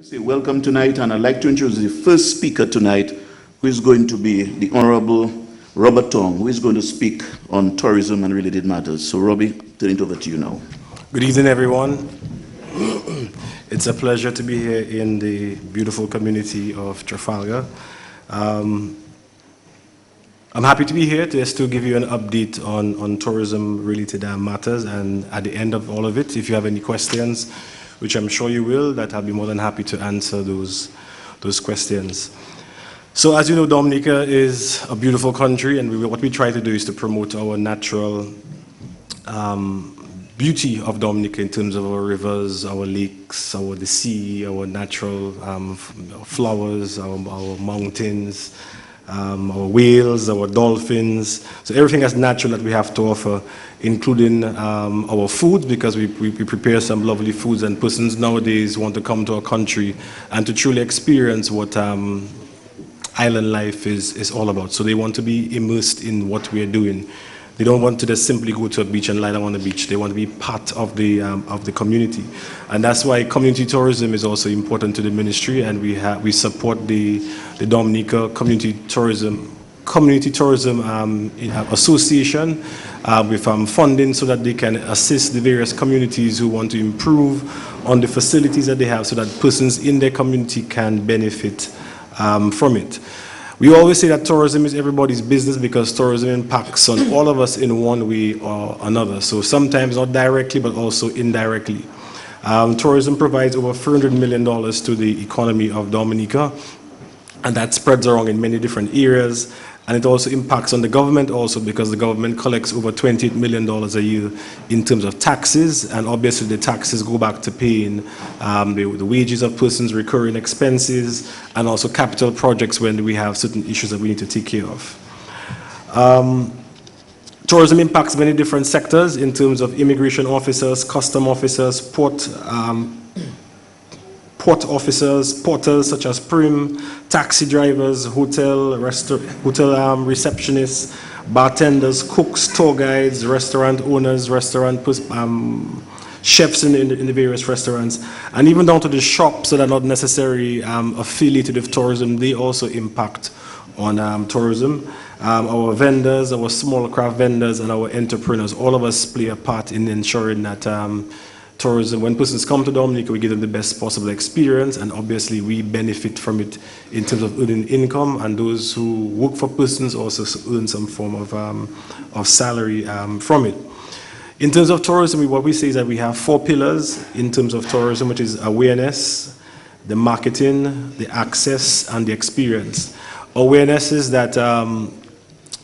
Say welcome tonight, and I'd like to introduce the first speaker tonight, who is going to be the Honorable Robert Tonge, who is going to speak on tourism and related matters. So, Robbie, turn it over to you now. Good evening, everyone. It's a pleasure to be here in the beautiful community of Trafalgar. I'm happy to be here just to give you an update on tourism-related matters, and at the end of all of it, if you have any questions, which I'm sure you will, that I'll be more than happy to answer those questions. So as you know, Dominica is a beautiful country, and what we try to do is to promote our natural beauty of Dominica in terms of our rivers, our lakes, the sea, our natural flowers, our mountains, our whales, our dolphins, so everything that's natural that we have to offer, including our food, because we prepare some lovely foods, and persons nowadays want to come to our country and to truly experience what island life is all about. So they want to be immersed in what we are doing. They don't want to just simply go to a beach and lie down on the beach. They want to be part of the community, and that's why community tourism is also important to the ministry. And we support the Dominica Community Tourism Association with funding, so that they can assist the various communities who want to improve on the facilities that they have, so that persons in their community can benefit from it. We always say that tourism is everybody's business, because tourism impacts on all of us in one way or another. So sometimes not directly, but also indirectly. Tourism provides over $400 million to the economy of Dominica, and that spreads around in many different areas. And it also impacts on the government also, because the government collects over $28 million a year in terms of taxes, and obviously the taxes go back to paying the wages of persons, recurring expenses, and also capital projects when we have certain issues that we need to take care of. Tourism impacts many different sectors in terms of immigration officers, custom officers, port officers, porters such as prim, taxi drivers, hotel receptionists, bartenders, cooks, tour guides, restaurant owners, chefs in the various restaurants, and even down to the shops that are not necessarily affiliated with tourism. They also impact on tourism. Our vendors, our small craft vendors, and our entrepreneurs, all of us play a part in ensuring that tourism, when persons come to Dominica, we give them the best possible experience, and obviously we benefit from it in terms of earning income, and those who work for persons also earn some form of salary from it. In terms of tourism, what we say is that we have 4 pillars in terms of tourism, which is awareness, the marketing, the access, and the experience. Awareness is that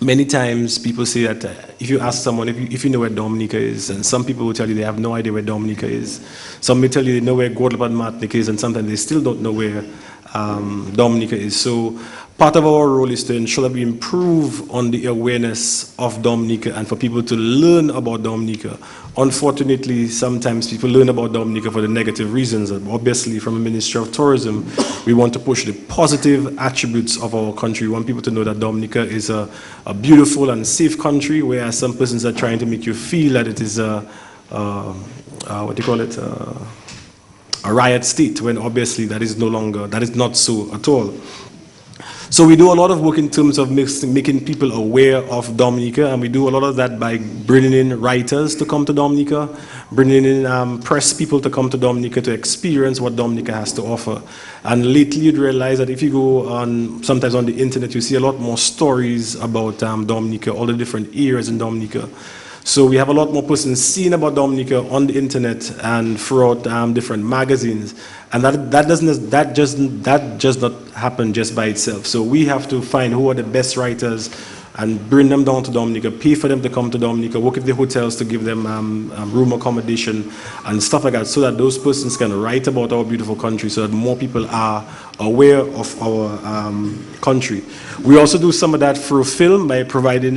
many times people say that if you ask someone if you know where Dominica is, and some people will tell you they have no idea where Dominica is. Some may tell you they know where Guadeloupe and Martinique is, and sometimes they still don't know where Dominica is. So part of our role is to ensure that we improve on the awareness of Dominica and for people to learn about Dominica. Unfortunately, sometimes people learn about Dominica for the negative reasons. Obviously, from the Ministry of Tourism, we want to push the positive attributes of our country. We want people to know that Dominica is a beautiful and safe country, whereas some persons are trying to make you feel that it is a riot state, when obviously that is not so at all. So we do a lot of work in terms of making people aware of Dominica, and we do a lot of that by bringing in writers to come to Dominica, bringing in press people to come to Dominica to experience what Dominica has to offer. And lately you'd realize that if you go sometimes on the internet, you see a lot more stories about Dominica, all the different areas in Dominica. So we have a lot more persons seeing about Dominica on the internet and throughout different magazines, and that does not happen just by itself. So we have to find who are the best writers and bring them down to Dominica, pay for them to come to Dominica, work with the hotels to give them room accommodation and stuff like that, so that those persons can write about our beautiful country, so that more people are aware of our country. We also do some of that through film by providing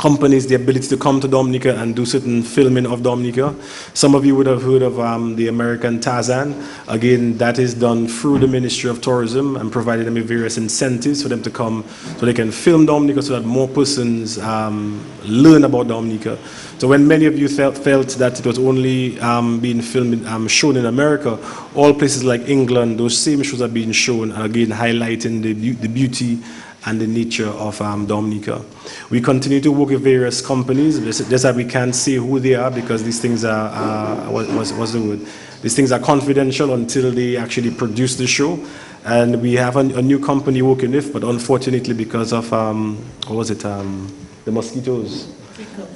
companies the ability to come to Dominica and do certain filming of Dominica. Some of you would have heard of the American Tarzan. Again, that is done through the Ministry of Tourism and provided them with various incentives for them to come so they can film Dominica so that more persons learn about Dominica. So when many of you felt that it was only being filmed, shown in America, all places like England, those same shows are being shown, and again highlighting the beauty and the nature of Dominica. We continue to work with various companies, just that we can't say who they are because these things are, what's the word? These things are confidential until they actually produce the show. And we have a new company working with, but unfortunately because of, the mosquitoes?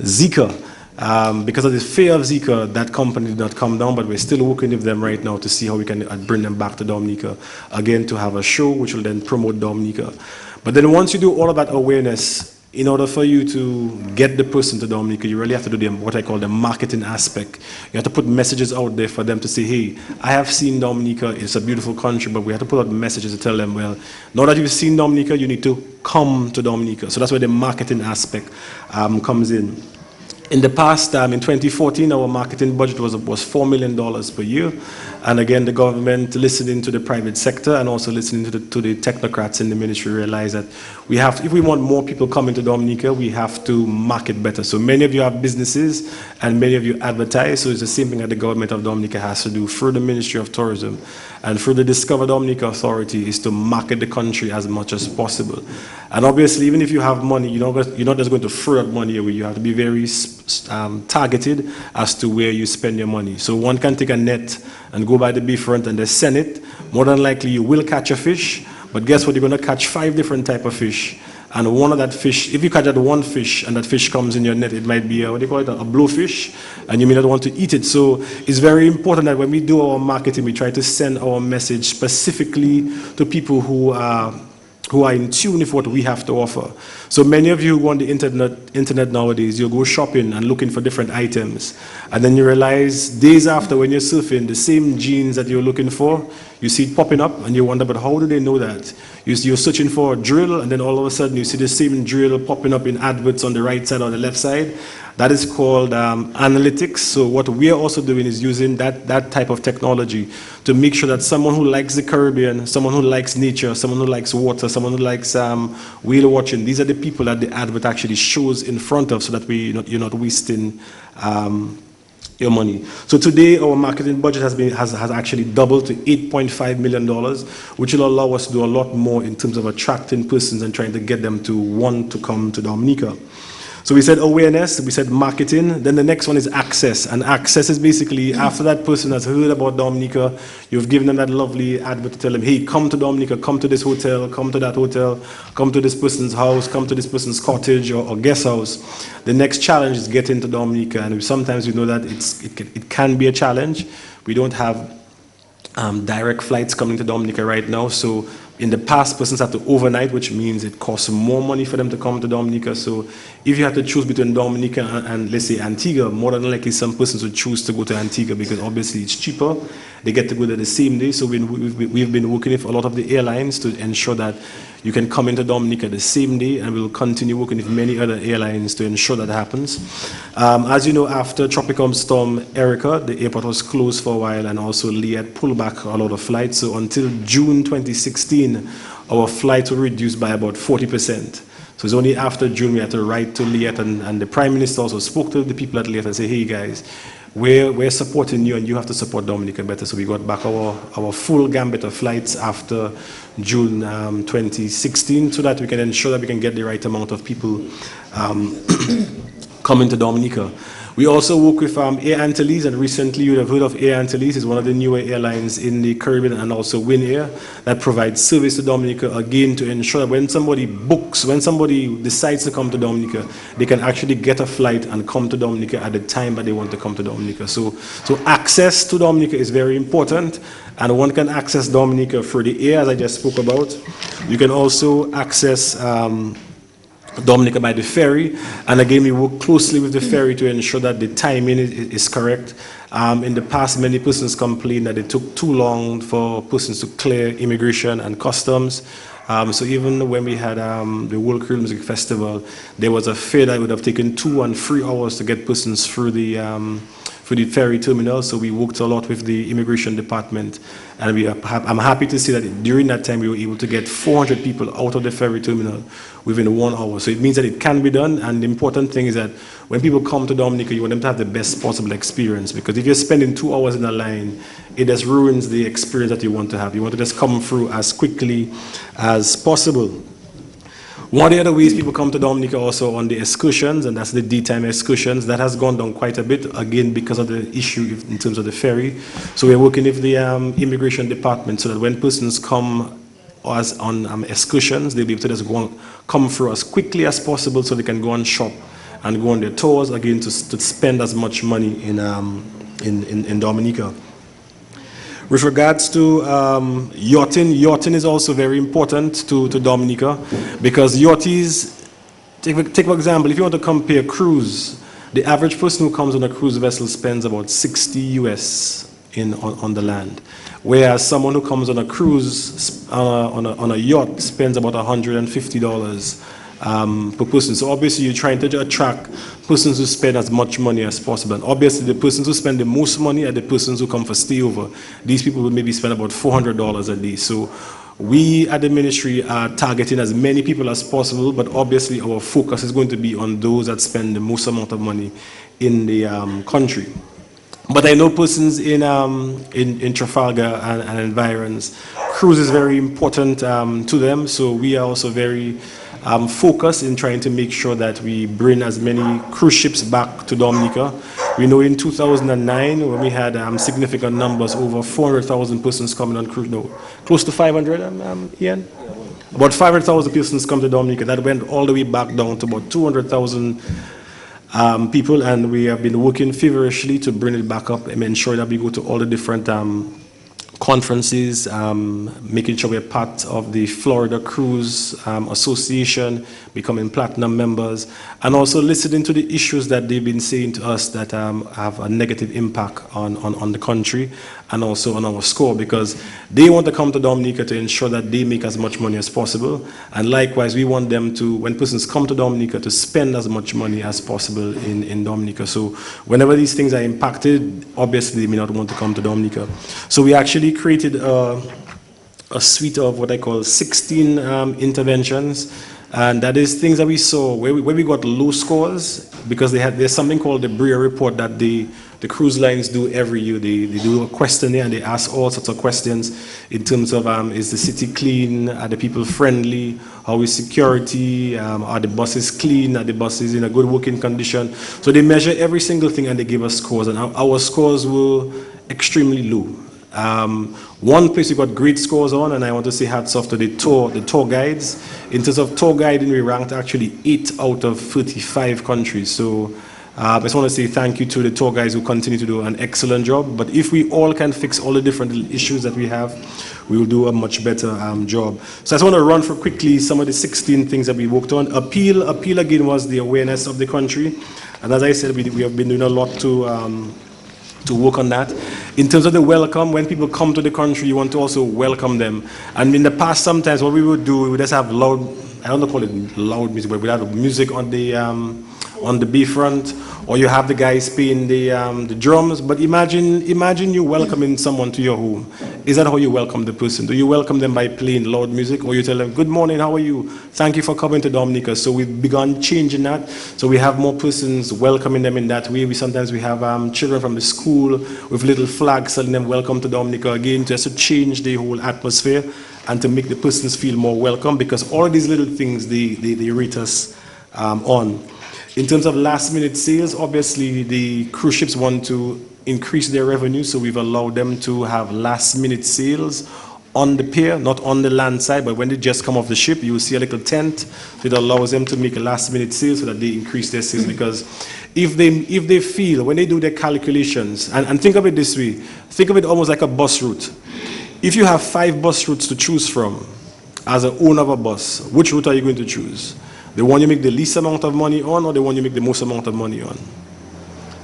Zika. Because of the fear of Zika, that company did not come down, but we're still working with them right now to see how we can bring them back to Dominica, again, to have a show which will then promote Dominica. But then once you do all of that awareness, in order for you to get the person to Dominica, you really have to do what I call the marketing aspect. You have to put messages out there for them to say, hey, I have seen Dominica, it's a beautiful country, but we have to put out messages to tell them, well, now that you've seen Dominica, you need to come to Dominica. So that's where the marketing aspect comes in. In the past, in 2014, our marketing budget was $4 million per year. And again, the government, listening to the private sector and also listening to the technocrats in the ministry, realized that we have, if we want more people coming to Dominica, we have to market better. So many of you have businesses and many of you advertise. So it's the same thing that the government of Dominica has to do through the Ministry of Tourism and through the Discover Dominica Authority, is to market the country as much as possible. And obviously, even if you have money, you're not just going to throw that money away. You have to be very targeted as to where you spend your money. So one can take a net and go by the beachfront and they send it. More than likely, you will catch a fish, but guess what? You're going to catch 5 different types of fish. And one of that fish, if you catch that one fish and that fish comes in your net, it might be a blowfish, and you may not want to eat it. So it's very important that when we do our marketing, we try to send our message specifically to people who are in tune with what we have to offer. So many of you who go on the internet nowadays, you go shopping and looking for different items. And then you realize days after, when you're surfing, the same jeans that you're looking for, you see it popping up and you wonder, but how do they know that? You're searching for a drill and then all of a sudden you see the same drill popping up in adverts on the right side or the left side. That is called analytics. So what we are also doing is using that type of technology to make sure that someone who likes the Caribbean, someone who likes nature, someone who likes water, someone who likes whale watching, these are the people that the advert actually shows in front of, so that you're not wasting your money. So today our marketing budget has actually doubled to $8.5 million, which will allow us to do a lot more in terms of attracting persons and trying to get them to want to come to Dominica. So we said awareness, we said marketing, then the next one is access. And access is basically after that person has heard about Dominica, you've given them that lovely advert to tell them, hey, come to Dominica, come to this hotel, come to that hotel, come to this person's house, come to this person's cottage or guest house. The next challenge is getting to Dominica, and sometimes we know that it can be a challenge. We don't have direct flights coming to Dominica right now, so in the past, persons have to overnight, which means it costs more money for them to come to Dominica. So if you have to choose between Dominica and let's say Antigua, more than likely some persons would choose to go to Antigua because obviously it's cheaper. They get to go there the same day. So we've been working with a lot of the airlines to ensure that you can come into Dominica the same day, and we'll continue working with many other airlines to ensure that happens. As you know, after Tropical Storm Erica, the airport was closed for a while, and also Lee had pulled back a lot of flights. So until June 2016, our flights were reduced by about 40%. So it's only after June we had to write to Liet, and the Prime Minister also spoke to the people at Liet and said, hey guys, we're supporting you and you have to support Dominica better. So we got back our full gambit of flights after June 2016, so that we can ensure that we can get the right amount of people coming to Dominica. We also work with Air Antilles, and recently you would have heard of Air Antilles. It's one of the newer airlines in the Caribbean, and also Win Air, that provides service to Dominica, again to ensure that when somebody books, when somebody decides to come to Dominica, they can actually get a flight and come to Dominica at the time that they want to come to Dominica. So access to Dominica is very important, and one can access Dominica through the air, as I just spoke about. You can also access Dominica by the ferry, and again we work closely with the ferry to ensure that the timing is correct. In the past, many persons complained that it took too long for persons to clear immigration and customs. So even when we had the World Creole Music Festival, there was a fear that it would have taken 2 and 3 hours to get persons through the ferry terminal. So we worked a lot with the immigration department, and I'm happy to see that during that time we were able to get 400 people out of the ferry terminal within 1 hour. So it means that it can be done, and the important thing is that when people come to Dominica, you want them to have the best possible experience, because if you're spending 2 hours in a line, it just ruins the experience that you want to have. You want to just come through as quickly as possible. One of the other ways people come to Dominica also on the excursions, and that's the daytime excursions. That has gone down quite a bit, again, because of the issue in terms of the ferry. So we're working with the immigration department so that when persons come as on excursions, they'll be able to just come through as quickly as possible so they can go and shop and go on their tours, again, to spend as much money in Dominica. With regards to yachting is also very important to Dominica, because yachties, take for example, if you want to compare cruise, the average person who comes on a cruise vessel spends about 60 US on the land, whereas someone who comes on a cruise on a yacht spends about $150 per person. So obviously you're trying to attract persons who spend as much money as possible. And obviously the persons who spend the most money are the persons who come for stayover. These people will maybe spend about $400 a day. So we at the ministry are targeting as many people as possible, but obviously our focus is going to be on those that spend the most amount of money in the country. But I know persons in Trafalgar and environs, cruise is very important to them, so we are also very focused in trying to make sure that we bring as many cruise ships back to Dominica. We know in 2009, when we had significant numbers, over 400,000 persons coming on cruise, no, close to 500, Ian? About 500,000 persons come to Dominica. That went all the way back down to about 200,000 people, and we have been working feverishly to bring it back up and ensure that we go to all the different conferences, making sure we're part of the Florida Cruise Association, becoming platinum members, and also listening to the issues that they've been saying to us that have a negative impact on the country and also on our score, because they want to come to Dominica to ensure that they make as much money as possible, and likewise we want them to, when persons come to Dominica, to spend as much money as possible in Dominica. So whenever these things are impacted, obviously they may not want to come to Dominica. So we actually created a suite of what I call 16 interventions, and that is things that we saw where we got low scores, because there's something called the Brea report that the cruise lines do every year. They do a questionnaire and they ask all sorts of questions in terms of is the city clean, are the people friendly, how is security, are the buses clean, are the buses in a good working condition. So they measure every single thing and they give us scores, and our scores were extremely low. One place we got great scores on, and I want to say hats off to the tour guides. In terms of tour guiding, we ranked actually 8 out of 35 countries. So I just want to say thank you to the tour guides who continue to do an excellent job. But if we all can fix all the different issues that we have, we will do a much better job. So I just want to run through quickly some of the 16 things that we worked on. Appeal again was the awareness of the country. And as I said, we have been doing a lot to work on that. In terms of the welcome, when people come to the country, you want to also welcome them. And in the past, sometimes what we would do, we would just have loud, I don't know, call it loud music, but we have music on the bayfront, or you have the guys playing the drums. But imagine you welcoming someone to your home. Is that how you welcome the person? Do you welcome them by playing loud music, or you tell them, good morning, how are you? Thank you for coming to Dominica. So we've begun changing that. So we have more persons welcoming them in that way. Sometimes we have children from the school with little flags telling them welcome to Dominica, again, just to change the whole atmosphere and to make the persons feel more welcome, because all of these little things they rate us on. In terms of last-minute sales, obviously the cruise ships want to increase their revenue, so we've allowed them to have last-minute sales on the pier, not on the land side, but when they just come off the ship, you will see a little tent. So it allows them to make a last-minute sale so that they increase their sales, because if they feel, when they do their calculations, and think of it this way, think of it almost like a bus route. If you have 5 bus routes to choose from as an owner of a bus, which route are you going to choose? The one you make the least amount of money on, or the one you make the most amount of money on?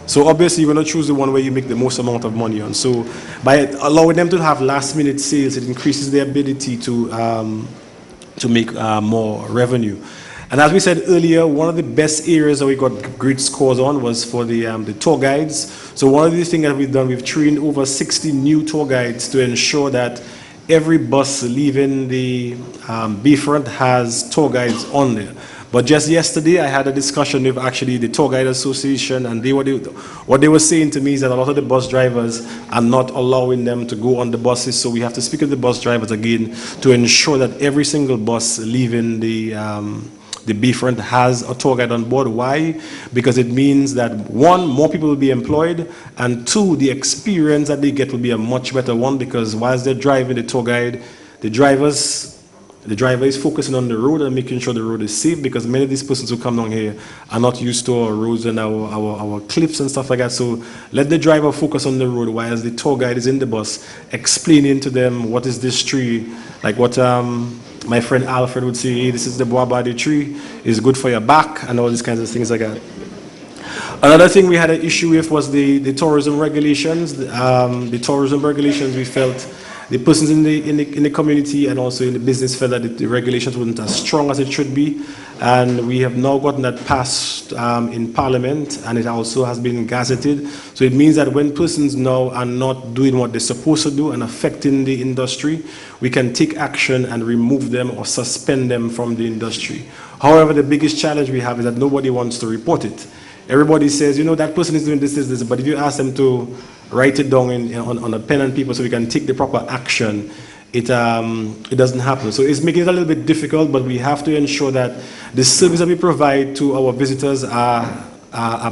So obviously you're going to choose the one where you make the most amount of money on. So by allowing them to have last minute sales, it increases their ability to make more revenue. And as we said earlier, one of the best areas that we got great scores on was for the tour guides. So one of the things that we've done, we've trained over 60 new tour guides to ensure that every bus leaving the Bayfront has tour guides on there. But just yesterday, I had a discussion with actually the Tour Guide Association, and what they were saying to me is that a lot of the bus drivers are not allowing them to go on the buses, so we have to speak to the bus drivers again to ensure that every single bus leaving the Bayfront has a tour guide on board. Why? Because it means that, one, more people will be employed, and two, the experience that they get will be a much better one, because whilst they're driving the tour guide, the driver is focusing on the road and making sure the road is safe, because many of these persons who come down here are not used to our roads and our cliffs and stuff like that. So let the driver focus on the road whilst the tour guide is in the bus, explaining to them what is this tree, like what my friend Alfred would say, hey, this is the boabadi tree, it's good for your back, and all these kinds of things like that. Another thing we had an issue with was the tourism regulations. The tourism regulations, we felt the persons in the community and also in the business felt that the regulations weren't as strong as it should be, and we have now gotten that passed in Parliament, and it also has been gazetted. So it means that when persons now are not doing what they're supposed to do and affecting the industry, we can take action and remove them or suspend them from the industry. However, the biggest challenge we have is that nobody wants to report it. Everybody says, you know, that person is doing this, but if you ask them to write it down on a pen and paper so we can take the proper action, it doesn't happen. So it's making it a little bit difficult, but we have to ensure that the service that we provide to our visitors are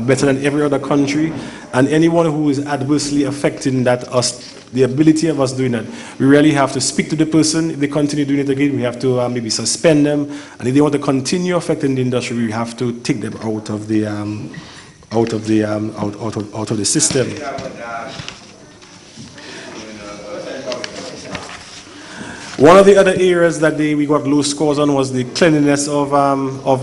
better than every other country, and anyone who is adversely affecting the ability of us doing that, we really have to speak to the person. If they continue doing it again, we have to maybe suspend them, and if they want to continue affecting the industry, we have to take them out of the system. One of the other areas that we got low scores on was the cleanliness of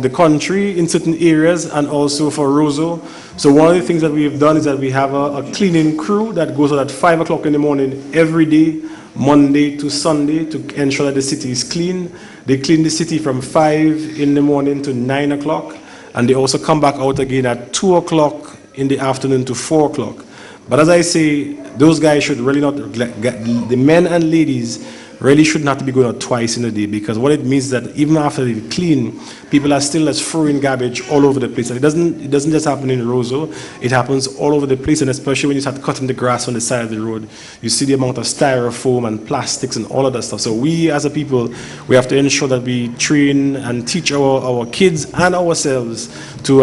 the country in certain areas, and also for Roseau. So one of the things that we have done is that we have a cleaning crew that goes out at 5 o'clock in the morning every day, Monday to Sunday, to ensure that the city is clean. They clean the city from 5 in the morning to 9 o'clock, and they also come back out again at 2 o'clock in the afternoon to 4 o'clock. But as I say, those guys should really not, the men and ladies really should not be going out twice in a day, because what it means is that even after they clean, people are still just throwing garbage all over the place. And it doesn't just happen in Roseau, it happens all over the place, and especially when you start cutting the grass on the side of the road, you see the amount of styrofoam and plastics and all of that stuff. So we as a people, we have to ensure that we train and teach our kids and ourselves to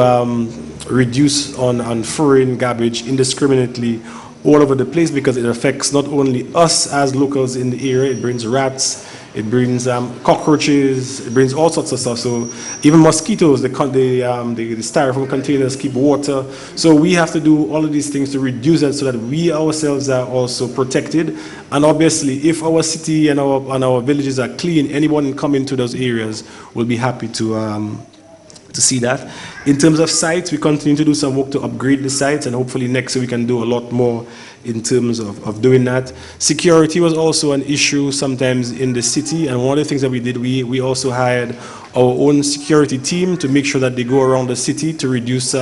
reduce on throwing garbage indiscriminately all over the place, because it affects not only us as locals in the area, it brings rats, it brings cockroaches, it brings all sorts of stuff. So even mosquitoes, the styrofoam containers keep water. So we have to do all of these things to reduce that, so that we ourselves are also protected. And obviously, if our city and our villages are clean, anyone coming to those areas will be happy to see that. In terms of sites, we continue to do some work to upgrade the sites, and hopefully next year we can do a lot more in terms of doing that. Security was also an issue sometimes in the city, and one of the things that we did, we also hired our own security team to make sure that they go around the city to reduce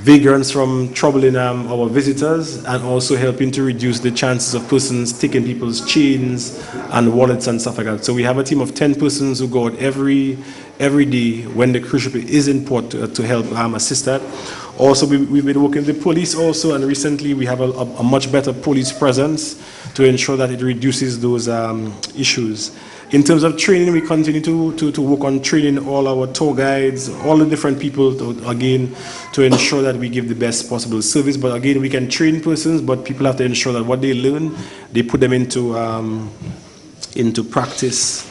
vagrants from troubling our visitors, and also helping to reduce the chances of persons taking people's chains and wallets and stuff like that. So we have a team of 10 persons who go out every day when the cruise ship is in port to help assist that. Also, we've been working with the police also, and recently we have a much better police presence to ensure that it reduces those issues. In terms of training, we continue to work on training all our tour guides, all the different people, to ensure that we give the best possible service. But again, we can train persons, but people have to ensure that what they learn, they put them into practice.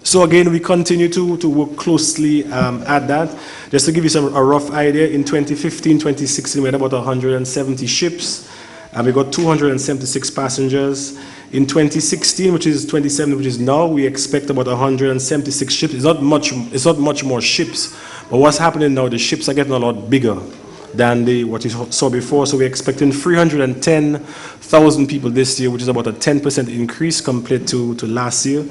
So again, we continue to work closely at that. Just to give you a rough idea, in 2015, 2016, we had about 170 ships, and we got 276 passengers. In 2016, which is 27, which is now, we expect about 176 ships. It's not much more ships, but what's happening now, the ships are getting a lot bigger than what you saw before. So we're expecting 310,000 people this year, which is about a 10% increase compared to last year.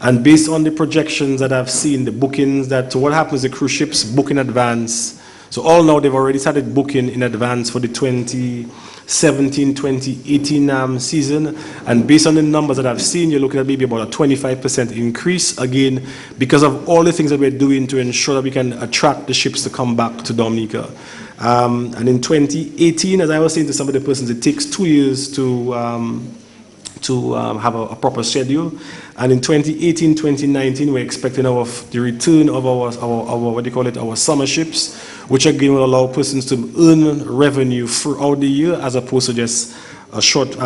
And based on the projections that I've seen, the bookings, so what happens, the cruise ships book in advance. So all now they've already started booking in advance for the 2017-2018 season. And based on the numbers that I've seen, you're looking at maybe about a 25% increase, again, because of all the things that we're doing to ensure that we can attract the ships to come back to Dominica. And in 2018, as I was saying to some of the persons, it takes 2 years to have a proper schedule. And in 2018, 2019, we're expecting the return of our what do you call it, our summer ships, which again will allow persons to earn revenue throughout the year as opposed to just a short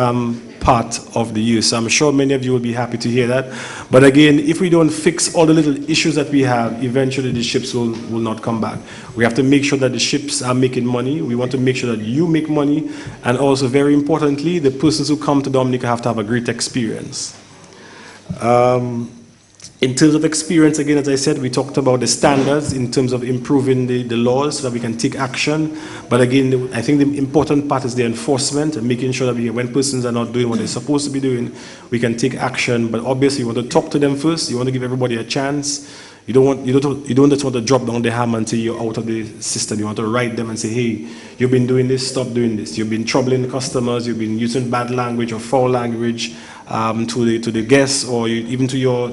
part of the year. So I'm sure many of you will be happy to hear that. But again, if we don't fix all the little issues that we have, eventually the ships will not come back. We have to make sure that the ships are making money. We want to make sure that you make money. And also, very importantly, the persons who come to Dominica have to have a great experience. In terms of experience, again, as I said, we talked about the standards in terms of improving the laws so that we can take action. But again, I think the important part is the enforcement and making sure that when persons are not doing what they're supposed to be doing, we can take action. But obviously, you want to talk to them first. You want to give everybody a chance. You don't just want to drop down the hammer until you're out of the system. You want to write them and say, hey, you've been doing this, stop doing this. You've been troubling customers. You've been using bad language or foul language to the guests, or even to your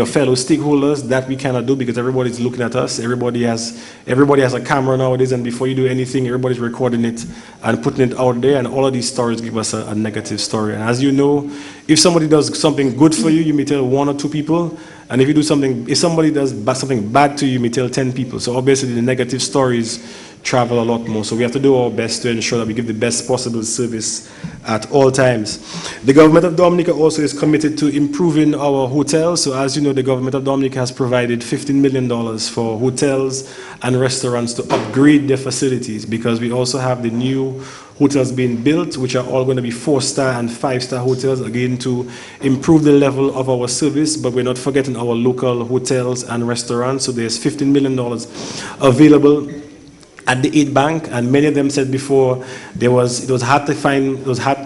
fellow stakeholders. That we cannot do because everybody's looking at us. Everybody has a camera nowadays, and before you do anything, everybody's recording it and putting it out there. And all of these stories give us a negative story. And as you know, if somebody does something good for you, you may tell 1 or 2 people. And if somebody does something bad to you, you may tell 10 people. So obviously the negative stories travel a lot more. So we have to do our best to ensure that we give the best possible service at all times. The government of Dominica also is committed to improving our hotels. So as you know, the government of Dominica has provided $15 million for hotels and restaurants to upgrade their facilities, because we also have the new hotels being built, which are all going to be 4-star and 5-star hotels, again, to improve the level of our service. But we're not forgetting our local hotels and restaurants. So there's $15 million available at the aid bank, and many of them said before it was hard to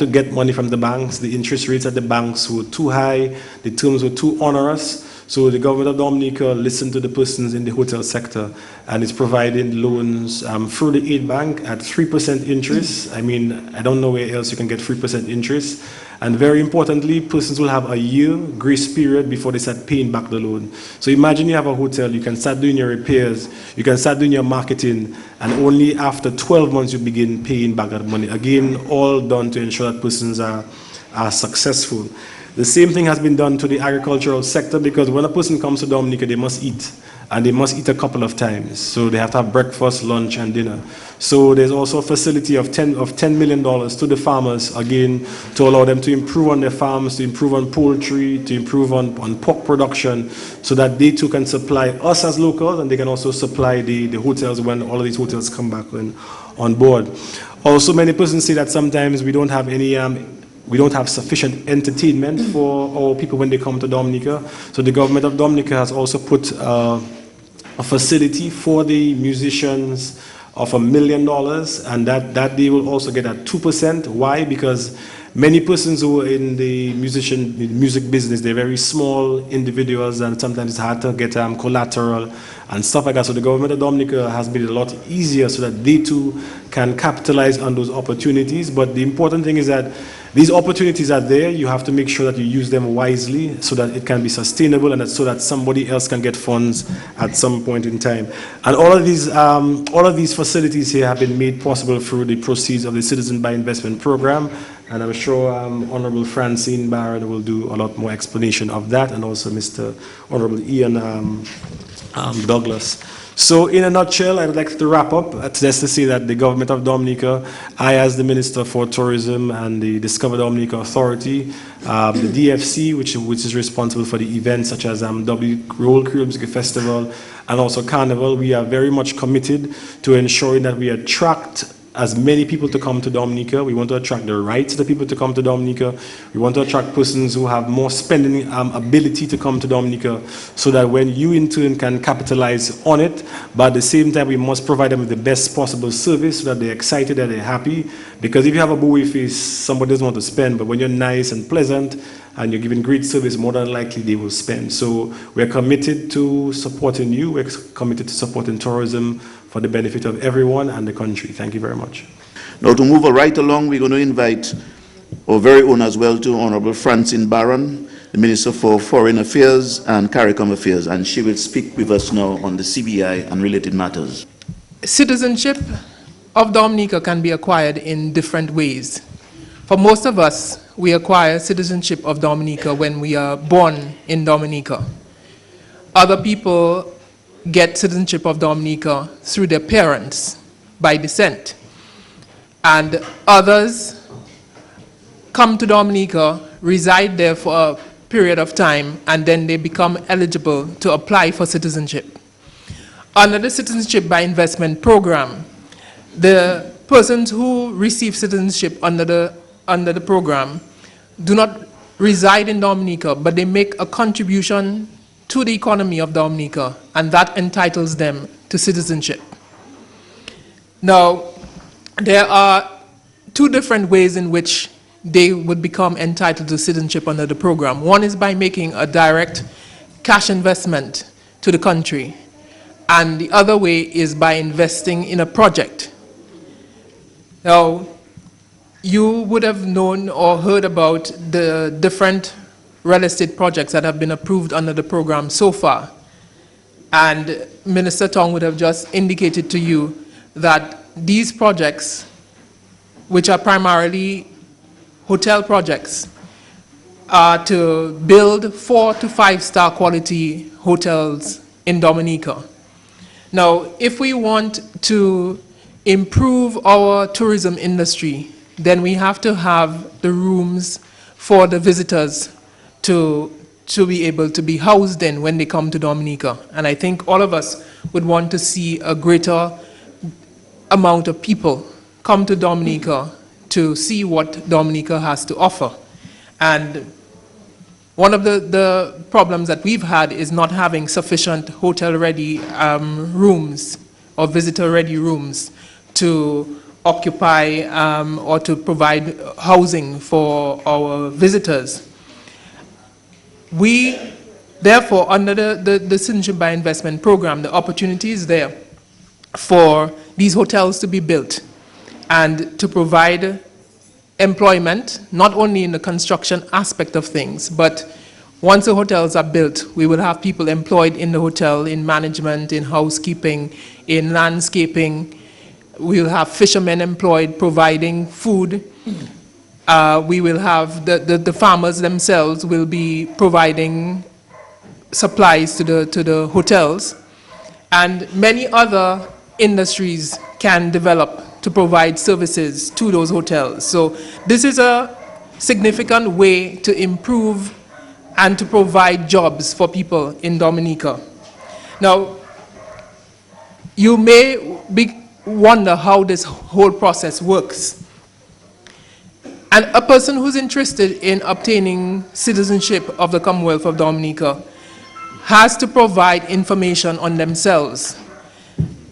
get money from the banks. The interest rates at the banks were too high, the terms were too onerous. So the government of Dominica listened to the persons in the hotel sector and is providing loans through the aid bank at 3% interest. I mean, I don't know where else you can get 3% interest. And very importantly, persons will have a year grace period before they start paying back the loan. So imagine you have a hotel, you can start doing your repairs, you can start doing your marketing, and only after 12 months you begin paying back that money. Again, all done to ensure that persons are successful. The same thing has been done to the agricultural sector, because when a person comes to Dominica, they must eat. And they must eat a couple of times. So they have to have breakfast, lunch, and dinner. So there's also a facility of $10 million to the farmers, again, to allow them to improve on their farms, to improve on poultry, to improve on pork production, so that they too can supply us as locals, and they can also supply the hotels when all of these hotels come back on board. Also, many persons say that sometimes we don't have sufficient entertainment for our people when they come to Dominica. So the government of Dominica has also put a facility for the musicians of $1 million, and that they will also get at 2%. Why? Because many persons who are in the music business, they're very small individuals, and sometimes it's hard to get collateral and stuff like that. So the government of Dominica has made it a lot easier so that they too can capitalize on those opportunities. But the important thing is that these opportunities are there. You have to make sure that you use them wisely so that it can be sustainable, and so that somebody else can get funds at some point in time. And all of these facilities here have been made possible through the proceeds of the Citizen by Investment Program. And I'm sure Honorable Francine Barron will do a lot more explanation of that, and also Mr. Honorable Ian Douglas. So in a nutshell, I would like to wrap up just to say that the government of Dominica, I as the Minister for Tourism and the Discover Dominica Authority, the DFC, which is responsible for the events such as Royal Caribbean Music Festival and also Carnival, we are very much committed to ensuring that we attract as many people to come to Dominica. We want to attract the right of the people to come to Dominica. We want to attract persons who have more spending ability to come to Dominica, so that when you in turn can capitalize on it, but at the same time we must provide them with the best possible service so that they're excited, that they're happy. Because if you have a buoy face, somebody doesn't want to spend, but when you're nice and pleasant and you're giving great service, more than likely they will spend. So we're committed to supporting you. We're committed to supporting tourism for the benefit of everyone and the country. Thank you very much. Now, to move right along, we're going to invite our very own as well to Honorable Francine Barron, the Minister for Foreign Affairs and Caricom Affairs, and she will speak with us now on the CBI and related matters. Citizenship of Dominica can be acquired in different ways. For most of us, we acquire citizenship of Dominica when we are born in Dominica. Other people get citizenship of Dominica through their parents by descent. And others come to Dominica, reside there for a period of time, and then they become eligible to apply for citizenship. Under the Citizenship by Investment program, the persons who receive citizenship under the program do not reside in Dominica, but they make a contribution to the economy of Dominica, and that entitles them to citizenship. Now, there are two different ways in which they would become entitled to citizenship under the program. One is by making a direct cash investment to the country, and the other way is by investing in a project. Now, you would have known or heard about the different real estate projects that have been approved under the program so far. And Minister Tonge would have just indicated to you that these projects, which are primarily hotel projects, are to build 4 to 5 star quality hotels in Dominica. Now, if we want to improve our tourism industry, then we have to have the rooms for the visitors to be able to be housed in when they come to Dominica. And I think all of us would want to see a greater amount of people come to Dominica to see what Dominica has to offer. And one of the problems that we've had is not having sufficient hotel-ready rooms or visitor-ready rooms to occupy or to provide housing for our visitors. We, therefore, under the Citizenship by Investment program, the opportunity is there for these hotels to be built and to provide employment, not only in the construction aspect of things, but once the hotels are built, we will have people employed in the hotel, in management, in housekeeping, in landscaping. We will have fishermen employed providing food. We will have the farmers themselves will be providing supplies to the hotels, and many other industries can develop to provide services to those hotels. So this is a significant way to improve and to provide jobs for people in Dominica. Now, you may wonder how this whole process works. And a person who's interested in obtaining citizenship of the Commonwealth of Dominica has to provide information on themselves.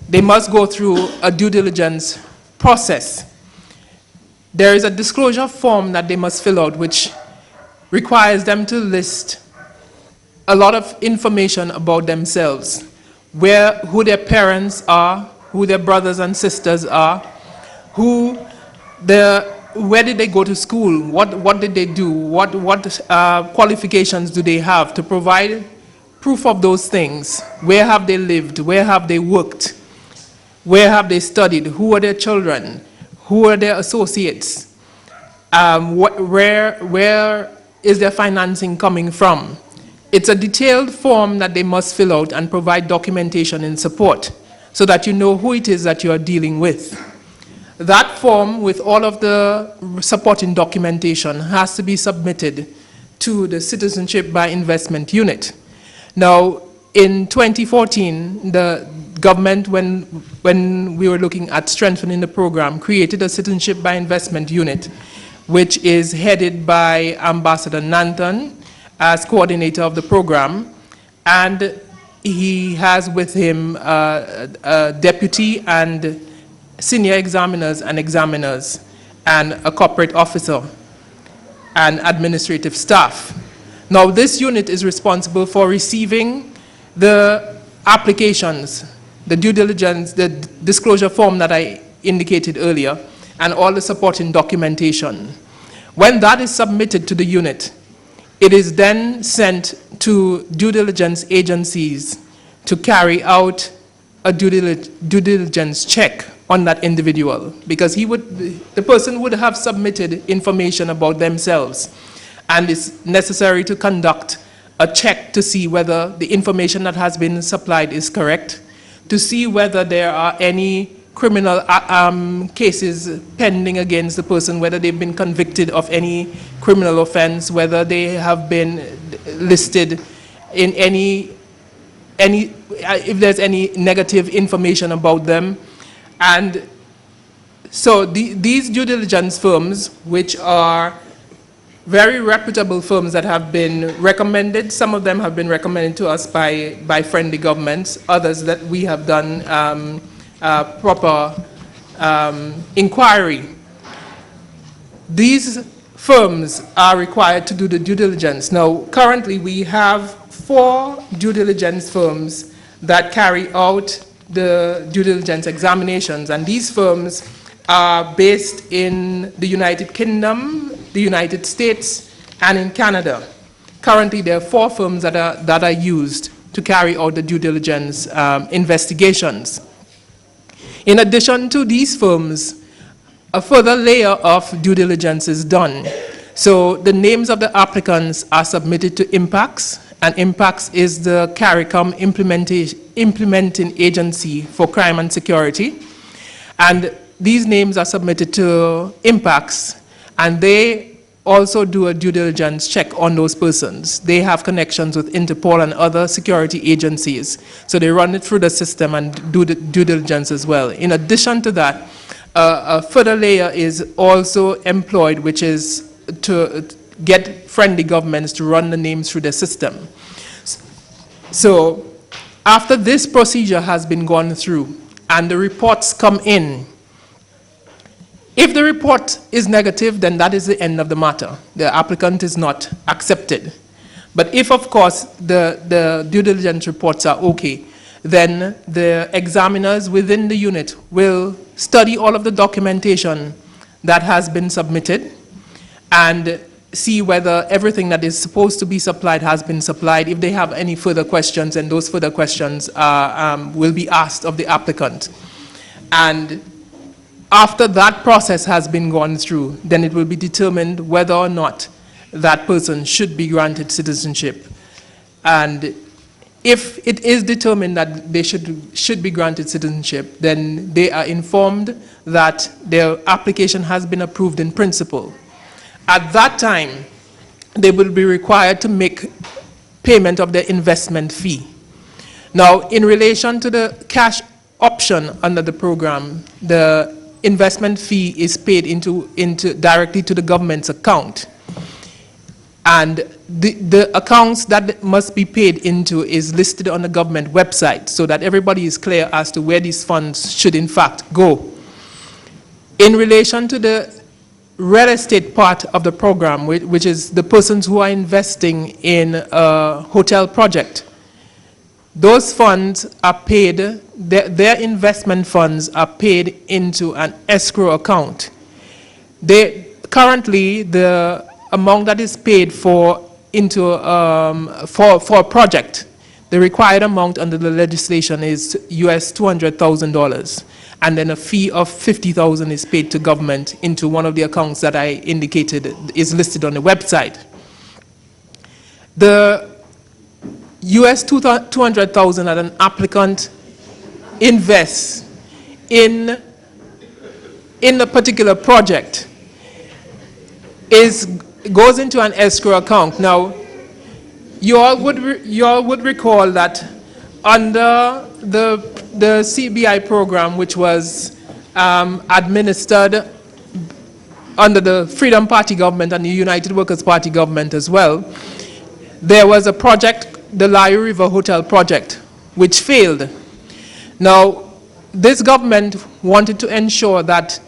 They must go through a due diligence process. There is a disclosure form that they must fill out, which requires them to list a lot of information about themselves, who their parents are, who their brothers and sisters are, where did they go to school, what did they do, what qualifications do they have, to provide proof of those things. Where have they lived, where have they worked, where have they studied, who are their children, who are their associates, where is their financing coming from. It's a detailed form that they must fill out and provide documentation in support so that you know who it is that you are dealing with. That form, with all of the supporting documentation, has to be submitted to the Citizenship by Investment Unit. Now, in 2014, the government, when we were looking at strengthening the program, created a citizenship by investment unit, which is headed by Ambassador Nanton as coordinator of the program, and he has with him a deputy and senior examiners and examiners, and a corporate officer and administrative staff. Now, this unit is responsible for receiving the applications, the due diligence, the disclosure form that I indicated earlier, and all the supporting documentation. When that is submitted to the unit, it is then sent to due diligence agencies to carry out a due diligence check on that individual, because the person would have submitted information about themselves, and it's necessary to conduct a check to see whether the information that has been supplied is correct, to see whether there are any criminal cases pending against the person, whether they've been convicted of any criminal offense, whether they have been listed in if there's any negative information about them. And so these due diligence firms, which are very reputable firms that have been recommended, some of them have been recommended to us by friendly governments, others that we have done proper inquiry. These firms are required to do the due diligence. Now, currently we have 4 due diligence firms that carry out the due diligence examinations, and these firms are based in the United Kingdom, the United States, and in Canada. Currently, there are 4 firms that are used to carry out the due diligence investigations. In addition to these firms, a further layer of due diligence is done. So the names of the applicants are submitted to IMPACS, and IMPACS is the Caricom implementing agency for crime and security. And these names are submitted to IMPACS, and they also do a due diligence check on those persons. They have connections with Interpol and other security agencies, so they run it through the system and do the due diligence as well. In addition to that, a further layer is also employed, which is to get friendly governments to run the names through the system. So after this procedure has been gone through and the reports come in, if the report is negative, then that is the end of the matter. The applicant is not accepted. But if, of course, the due diligence reports are okay, then the examiners within the unit will study all of the documentation that has been submitted and see whether everything that is supposed to be supplied has been supplied. If they have any further questions, and those further questions will be asked of the applicant. And after that process has been gone through, then it will be determined whether or not that person should be granted citizenship. And if it is determined that they should be granted citizenship, then they are informed that their application has been approved in principle. At that time, they will be required to make payment of their investment fee. Now, in relation to the cash option under the program, the investment fee is paid directly to the government's account. And the accounts that must be paid into is listed on the government website, so that everybody is clear as to where these funds should in fact go. In relation to the real estate part of the program, which is the persons who are investing in a hotel project, those funds are paid, their investment funds are paid into an escrow account. Currently, the amount that is paid for a project, the required amount under the legislation is US $200,000, and then a fee of $50,000 is paid to government into one of the accounts that I indicated is listed on the website. The US $200,000 that an applicant invests in a particular project goes into an escrow account. Now, you all would recall that under the CBI program, which was administered under the Freedom Party government and the United Workers' Party government as well, there was a project, the Lai River Hotel project, which failed. Now, this government wanted to ensure that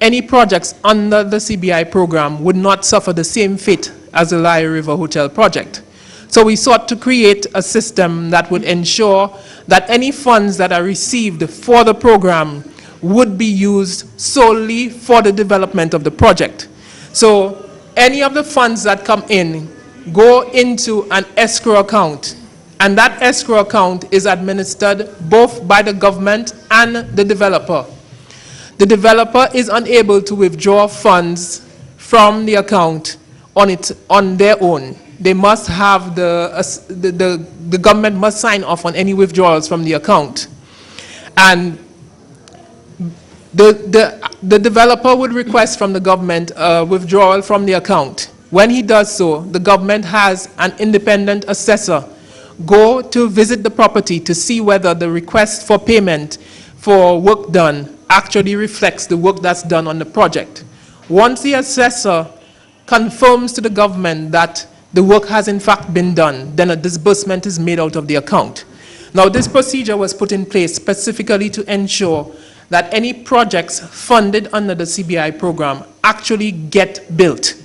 any projects under the CBI program would not suffer the same fate as the Lai River Hotel project. So we sought to create a system that would ensure that any funds that are received for the program would be used solely for the development of the project. So any of the funds that come in go into an escrow account, and that escrow account is administered both by the government and the developer. The developer is unable to withdraw funds from the account on their own. They must have the government must sign off on any withdrawals from the account. And the developer would request from the government a withdrawal from the account. When he does so, the government has an independent assessor go to visit the property to see whether the request for payment for work done actually reflects the work that's done on the project. Once the assessor confirms to the government that the work has in fact been done, then a disbursement is made out of the account. Now, this procedure was put in place specifically to ensure that any projects funded under the CBI program actually get built.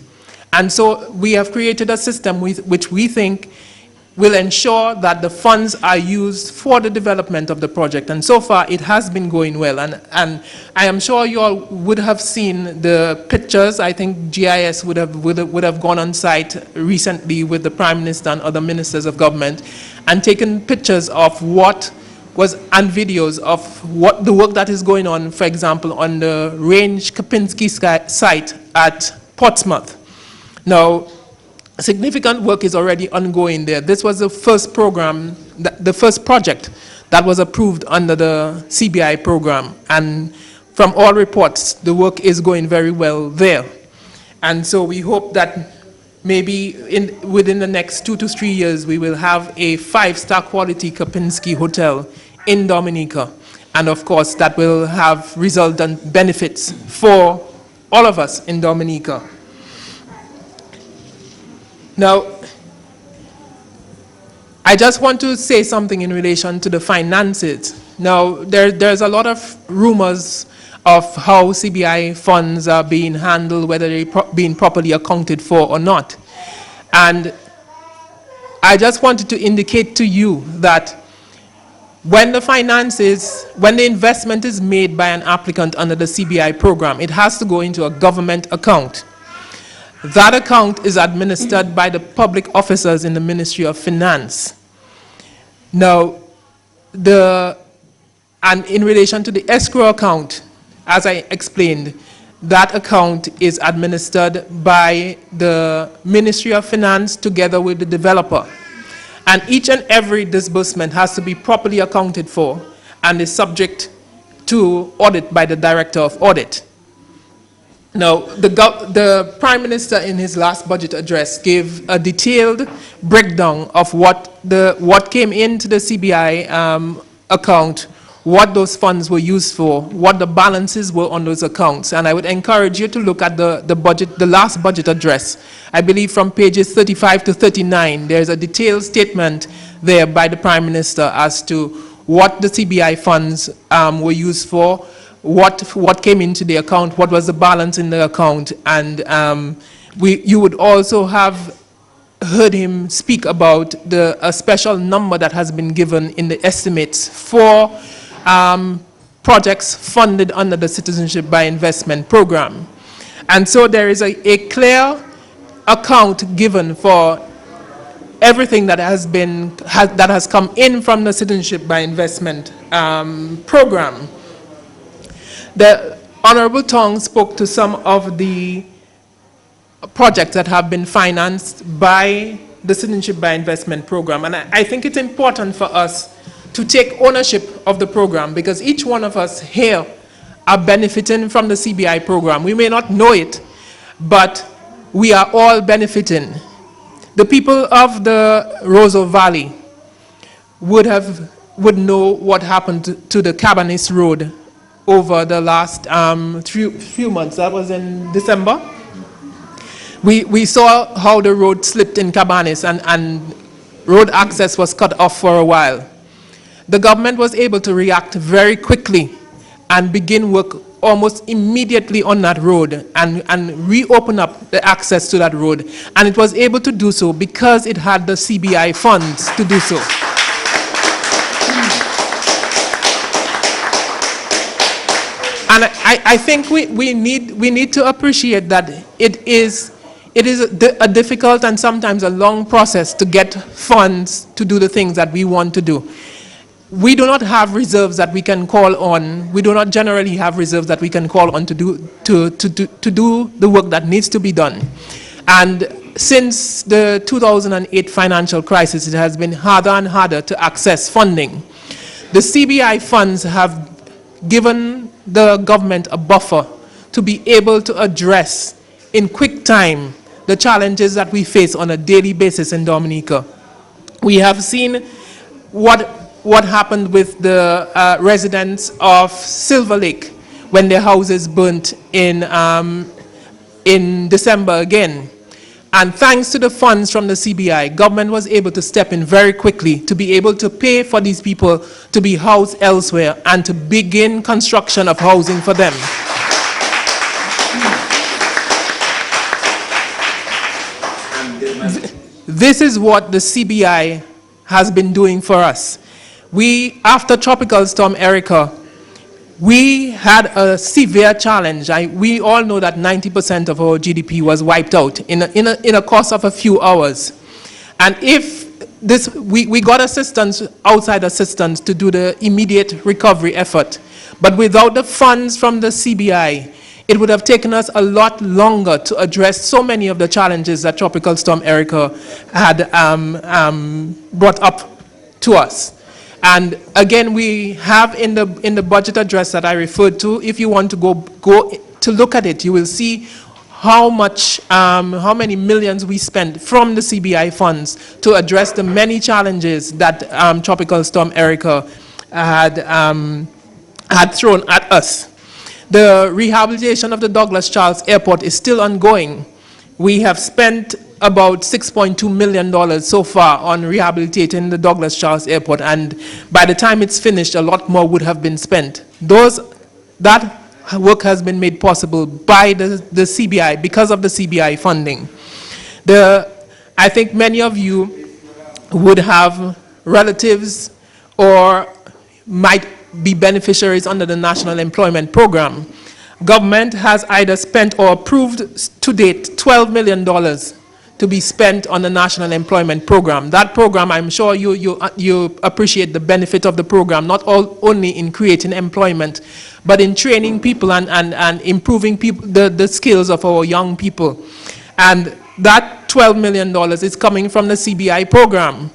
And so we have created a system which we think will ensure that the funds are used for the development of the project. And so far, it has been going well. And I am sure you all would have seen the pictures. I think GIS would have gone on site recently with the Prime Minister and other ministers of government and taken pictures of and videos of what the work that is going on, for example, on the Range Kapinski site at Portsmouth. Now, significant work is already ongoing there. This was the first program, the first project that was approved under the CBI program. And from all reports, the work is going very well there. And so we hope that maybe within the next 2 to 3 years, we will have a 5-star quality Kapinski hotel in Dominica. And of course, that will have resultant benefits for all of us in Dominica. Now, I just want to say something in relation to the finances. Now, there's a lot of rumors of how CBI funds are being handled, whether they're being properly accounted for or not. And I just wanted to indicate to you that when the investment is made by an applicant under the CBI program, it has to go into a government account. That account is administered by the public officers in the Ministry of Finance. Now, and in relation to the escrow account, as I explained, that account is administered by the Ministry of Finance together with the developer. And each and every disbursement has to be properly accounted for and is subject to audit by the Director of Audit. Now, the Prime Minister in his last budget address gave a detailed breakdown of what came into the CBI account, what those funds were used for, what the balances were on those accounts. And I would encourage you to look at the last budget address. I believe from pages 35 to 39, there's a detailed statement there by the Prime Minister as to what the CBI funds were used for, what came into the account, what was the balance in the account, and you would also have heard him speak about a special number that has been given in the estimates for projects funded under the Citizenship by Investment program. And so there is a clear account given for everything that has come in from the Citizenship by Investment program. The Honorable Tonge spoke to some of the projects that have been financed by the Citizenship by Investment program. And I think it's important for us to take ownership of the program, because each one of us here are benefiting from the CBI program. We may not know it, but we are all benefiting. The people of the Roseau Valley would have would know what happened to the Cabanis Road over the last few months. That was in December. We saw how the road slipped in Cabanis and road access was cut off for a while. The government was able to react very quickly and begin work almost immediately on that road and reopen up the access to that road. And it was able to do so because it had the CBI funds to do so. And I think we need to appreciate that it is a difficult and sometimes a long process to get funds to do the things that we want to do. We do not have reserves that we can call on. We do not generally have reserves that we can call on to do the work that needs to be done. And since the 2008 financial crisis, it has been harder and harder to access funding. The CBI funds have given the government a buffer to be able to address in quick time the challenges that we face on a daily basis in Dominica. We have seen what happened with the residents of Silver Lake when their houses burnt in December again. And thanks to the funds from the CBI, government was able to step in very quickly to be able to pay for these people to be housed elsewhere and to begin construction of housing for them. This is what the CBI has been doing for us. After Tropical Storm Erica, we had a severe challenge. We all know that 90% of our GDP was wiped out in a course of a few hours. And we got assistance, outside assistance, to do the immediate recovery effort. But without the funds from the CBI, it would have taken us a lot longer to address so many of the challenges that Tropical Storm Erica had brought up to us. And again, we have in the budget address that I referred to, if you want to go to look at it, you will see how many millions we spent from the CBI funds to address the many challenges that Tropical Storm Erica had thrown at us. The rehabilitation of the Douglas Charles Airport is still ongoing. We have spent about $6.2 million so far on rehabilitating the Douglas Charles Airport, and by the time it's finished, a lot more would have been spent. That work has been made possible by the CBI, because of the CBI funding. I think many of you would have relatives or might be beneficiaries under the National Employment Program. Government has either spent or approved to date $12 million to be spent on the National Employment Program. That program, I'm sure you appreciate the benefit of the program, not only in creating employment, but in training people and improving the skills of our young people. And that $12 million is coming from the CBI program.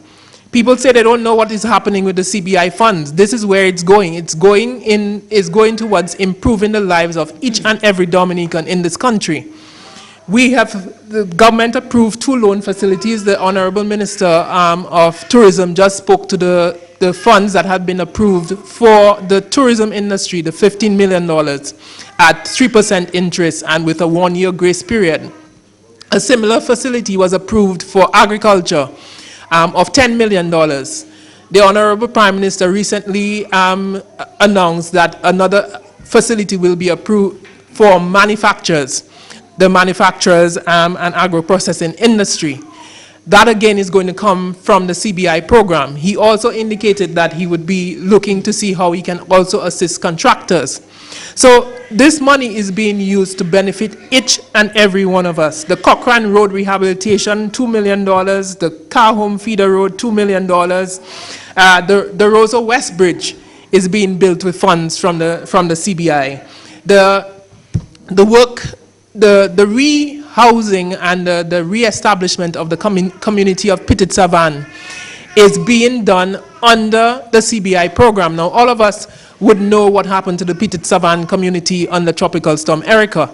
People say they don't know what is happening with the CBI funds. This is where it's going. It's going towards improving the lives of each and every Dominican in this country. The government approved 2 loan facilities. The Honorable Minister of Tourism just spoke to the funds that had been approved for the tourism industry, the $15 million at 3% interest and with a 1-year grace period. A similar facility was approved for agriculture of $10 million. The Honorable Prime Minister recently announced that another facility will be approved for manufacturers, the manufacturers and agro-processing industry. That again is going to come from the CBI program. He also indicated that he would be looking to see how he can also assist contractors. So this money is being used to benefit each and every one of us. The Cochrane Road rehabilitation, $2 million. The Car Home Feeder Road, $2 million. The Roseau West Bridge is being built with funds from the CBI. The work, the rehousing and the re-establishment of the community of Petit Savan is being done under the CBI program. Now, all of us would know what happened to the Petit Savan community under Tropical Storm Erica.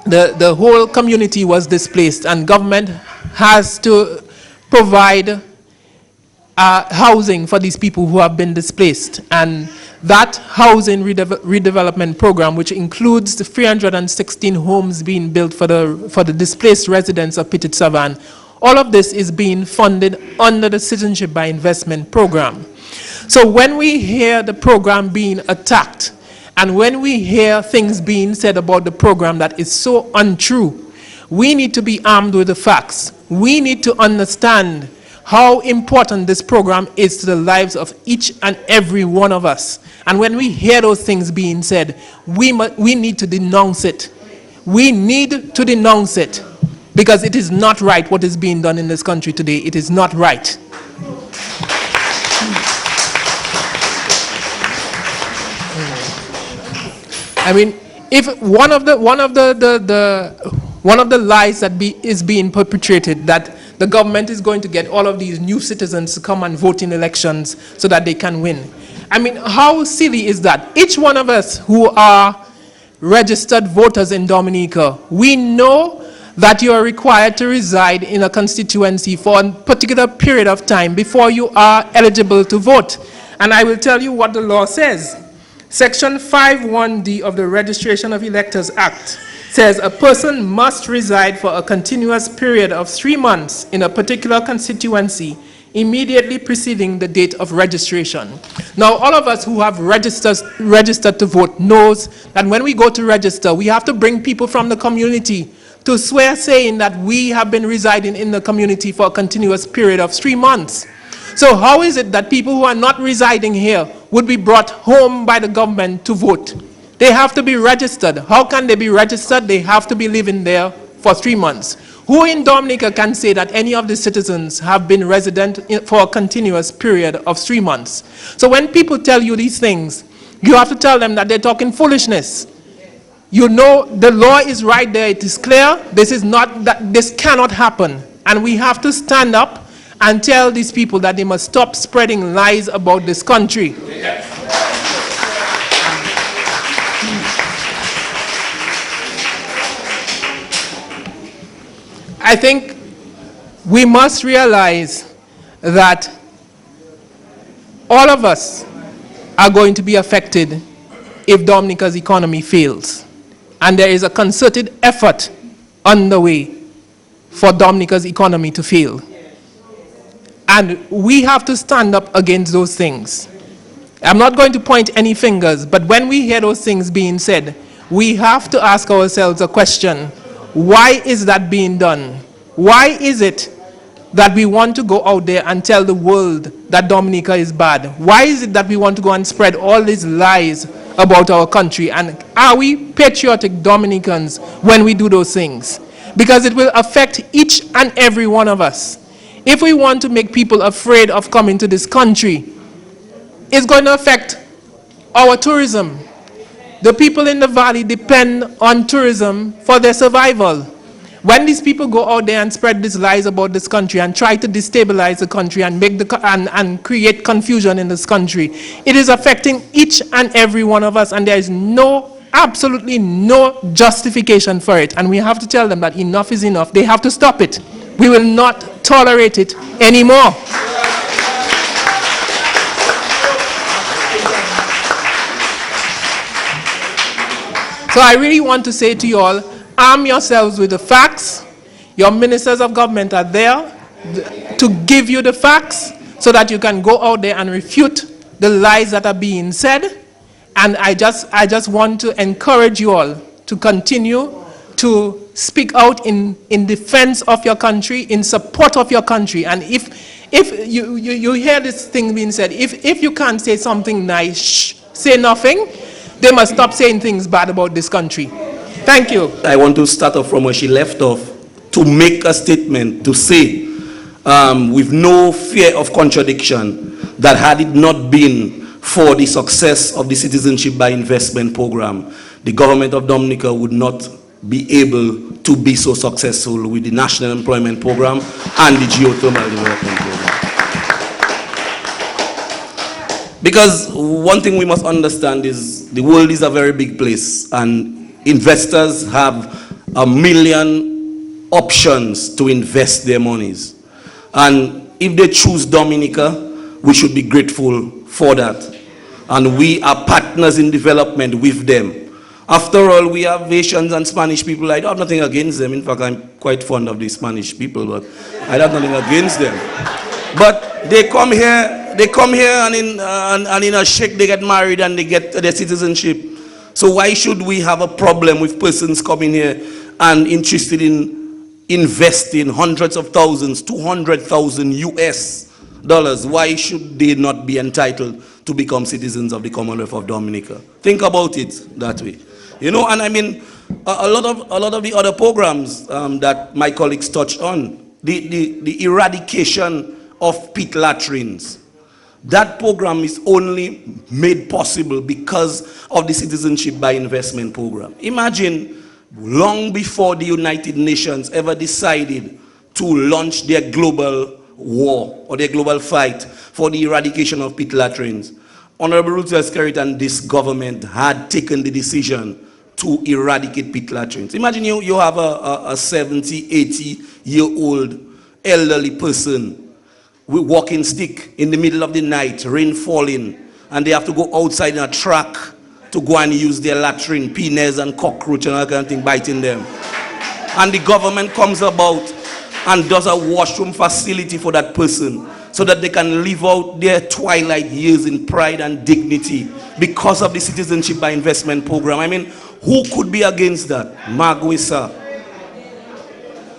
The whole community was displaced, and government has to provide housing for these people who have been displaced. And that housing redevelopment program, which includes the 316 homes being built for the displaced residents of Petit Savan, all of this is being funded under the Citizenship by Investment program. So when we hear the program being attacked, and when we hear things being said about the program that is so untrue, we need to be armed with the facts. We need to understand how important this program is to the lives of each and every one of us. And when we hear those things being said, we need to denounce it. We need to denounce it, because it is not right what is being done in this country today. It is not right. I mean, if one of the lies that is being perpetrated, that the government is going to get all of these new citizens to come and vote in elections so that they can win. I mean, how silly is that? Each one of us who are registered voters in Dominica, we know that you are required to reside in a constituency for a particular period of time before you are eligible to vote. And I will tell you what the law says. Section 5(1)(d) of the Registration of Electors Act says a person must reside for a continuous period of 3 months in a particular constituency immediately preceding the date of registration. Now, all of us who have registered to vote knows that when we go to register, we have to bring people from the community to swear saying that we have been residing in the community for a continuous period of 3 months. So how is it that people who are not residing here would be brought home by the government to vote? They have to be registered. How can they be registered? They have to be living there for 3 months. Who in Dominica can say that any of the citizens have been resident for a continuous period of 3 months? So when people tell you these things, you have to tell them that they're talking foolishness. You know the law is right there. It is clear. This cannot happen. And we have to stand up and tell these people that they must stop spreading lies about this country. I think we must realize that all of us are going to be affected if Dominica's economy fails. And there is a concerted effort underway for Dominica's economy to fail. And we have to stand up against those things. I'm not going to point any fingers, but when we hear those things being said, we have to ask ourselves a question. Why is that being done? Why is it that we want to go out there and tell the world that Dominica is bad? Why is it that we want to go and spread all these lies about our country? And are we patriotic Dominicans when we do those things? Because it will affect each and every one of us. If we want to make people afraid of coming to this country, it's going to affect our tourism. The people in the valley depend on tourism for their survival. When these people go out there and spread these lies about this country and try to destabilize the country and and create confusion in this country, it is affecting each and every one of us, and there is absolutely no justification for it. And we have to tell them that enough is enough. They have to stop it. We will not tolerate it anymore. So I really want to say to you all, arm yourselves with the facts. Your ministers of government are there to give you the facts so that you can go out there and refute the lies that are being said. And I just want to encourage you all to continue to speak out in defense of your country, in support of your country. And if you hear this thing being said, if you can't say something nice, say nothing, they must stop saying things bad about this country. Thank you. I want to start off from where she left off to make a statement to say, with no fear of contradiction, that had it not been for the success of the Citizenship by Investment program, the government of Dominica would not be able to be so successful with the National Employment Program and the Geothermal Development Program. Because one thing we must understand is the world is a very big place, and investors have a million options to invest their monies. And if they choose Dominica, we should be grateful for that. And we are partners in development with them. After all, we have Haitians and Spanish people. I don't have nothing against them. In fact, I'm quite fond of the Spanish people, but I have nothing against them. But they come here and in a shake they get married and they get their citizenship. So why should we have a problem with persons coming here and interested in investing hundreds of thousands, 200,000 US dollars? Why should they not be entitled to become citizens of the Commonwealth of Dominica? Think about it that way. You know, and I mean, a lot of the other programs that my colleagues touched on, the eradication of pit latrines, that program is only made possible because of the Citizenship by Investment program. Imagine, long before the United Nations ever decided to launch their global war or their global fight for the eradication of pit latrines, Honorable Roseau and this government had taken the decision to eradicate pit latrines. Imagine you have a 70, 80-year-old elderly person with walking stick in the middle of the night, rain falling, and they have to go outside in a truck to go and use their latrine, penis and cockroach and all kind of thing biting them. And the government comes about and does a washroom facility for that person so that they can live out their twilight years in pride and dignity because of the Citizenship by Investment program. I mean, who could be against that? Magwisa.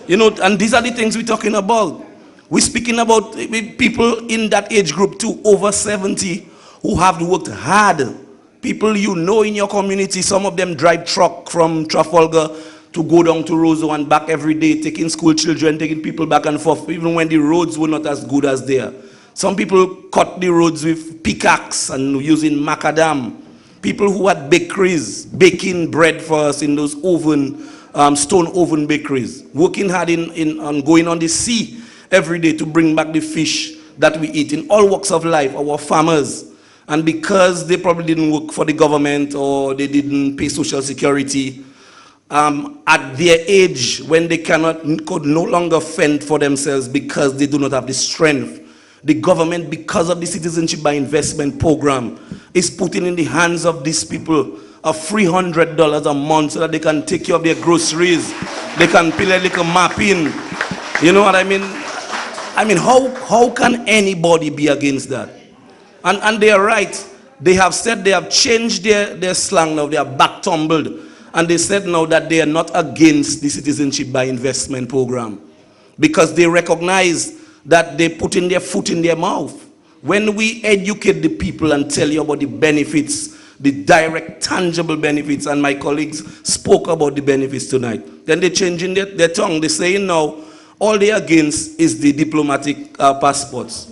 You know, and these are the things we're talking about. We're speaking about people in that age group too, over 70, who have worked hard. People you know in your community, some of them drive truck from Trafalgar to go down to Roseau and back every day, taking school children, taking people back and forth, even when the roads were not as good as they are. Some people cut the roads with pickaxe and using macadam. People who had bakeries, baking bread for us in those oven, stone oven bakeries, working hard on going on the sea every day to bring back the fish that we eat in all walks of life, our farmers. And because they probably didn't work for the government or they didn't pay social security, at their age when they could no longer fend for themselves because they do not have the strength, the government, because of the Citizenship by Investment program, is putting in the hands of these people a $300 a month so that they can take care of their groceries. They can pay a little mapping. You know what I mean? I mean, how can anybody be against that? And they are right. They have said they have changed their slang now. They are back tumbled. And they said now that they are not against the Citizenship by Investment program because they recognize that they put in their foot in their mouth. When we educate the people and tell you about the benefits, the direct, tangible benefits, and my colleagues spoke about the benefits tonight, then they're changing their tongue. They're saying now, all they're against is the diplomatic passports.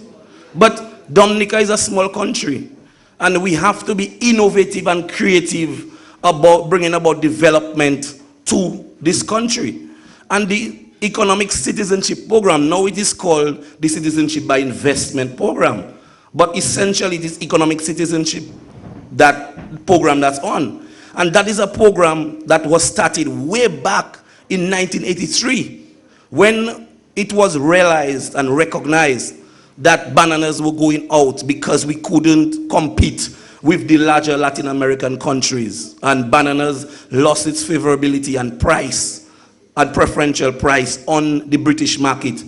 But Dominica is a small country, and we have to be innovative and creative about bringing about development to this country. And the Economic Citizenship Program, now it is called the Citizenship by Investment Program. But essentially it is economic citizenship, that program that's on. And that is a program that was started way back in 1983 when it was realized and recognized that bananas were going out because we couldn't compete with the larger Latin American countries, and bananas lost its favorability and price, and preferential price on the British market.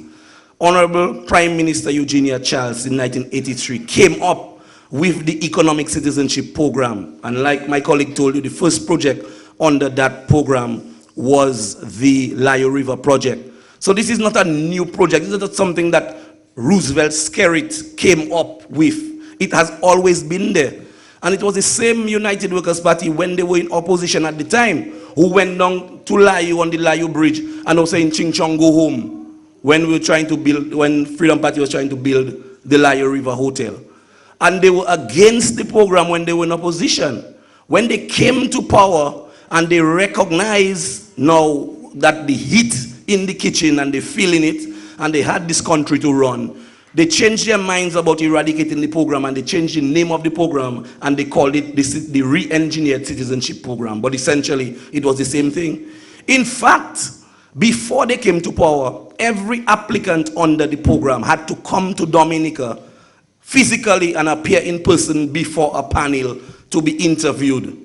Honorable Prime Minister Eugenia Charles in 1983 came up with the Economic Citizenship Program, and like my colleague told you, the first project under that program was the Layo River project. So this is not a new project. This is not something that Roosevelt Skerrit came up with. It has always been there. And it was the same United Workers' Party when they were in opposition at the time who went down to Layo on the Layo Bridge and was saying, Ching Chong, go home, when we were trying to build, when Freedom Party was trying to build the Layo River Hotel. And they were against the program when they were in opposition. When they came to power and they recognized now that the heat in the kitchen and they're feeling it and they had this country to run, they changed their minds about eradicating the program and they changed the name of the program and they called it the Re-Engineered Citizenship Program. But essentially, it was the same thing. In fact, Before they came to power, every applicant under the program had to come to Dominica physically and appear in person before a panel to be interviewed.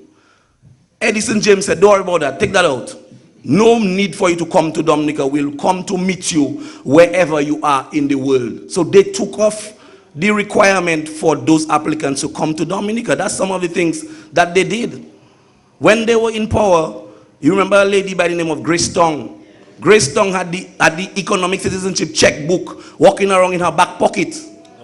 Edison James said, don't worry about that, take that out. No need for you to come to Dominica. We'll come to meet you wherever you are in the world. So they took off the requirement for those applicants to come to Dominica. That's some of the things that they did. When they were in power, you remember a lady by the name of Grace Tonge. Grace Tonge had the economic citizenship checkbook walking around in her back pocket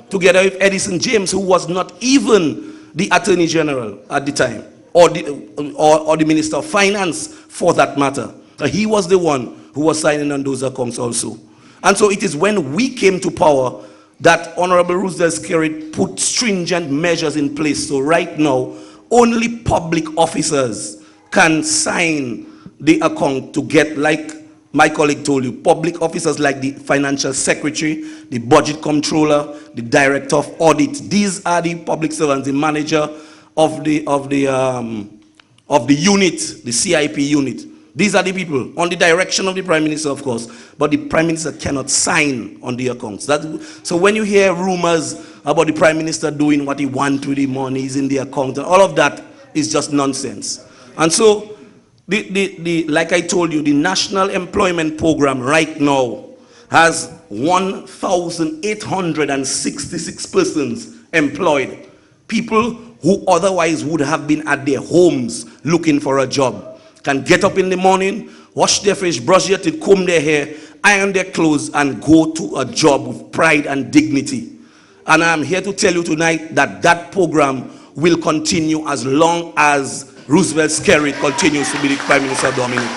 together with Edison James, who was not even the Attorney General at the time, or the Minister of Finance for that matter. He was the one who was signing on those accounts also. And so it is when we came to power that Honorable Roseau Skerrit put stringent measures in place. So right now, only public officers can sign the account to get, like my colleague told you, public officers like the financial secretary, the budget controller, the director of audit. These are the public servants, the manager of the unit, the CIP unit. These are the people on the direction of the Prime Minister, of course, but the Prime Minister cannot sign on the accounts. So when you hear rumors about the Prime Minister doing what he wants with the monies in the account, and all of that is just nonsense. And so, like I told you, the National Employment Program right now has 1,866 persons employed. People who otherwise would have been at their homes looking for a job can get up in the morning, wash their face, brush their teeth, comb their hair, iron their clothes, and go to a job with pride and dignity. And I'm here to tell you tonight that that program will continue as long as Roosevelt Skerrit continues to be the Prime Minister of Dominica.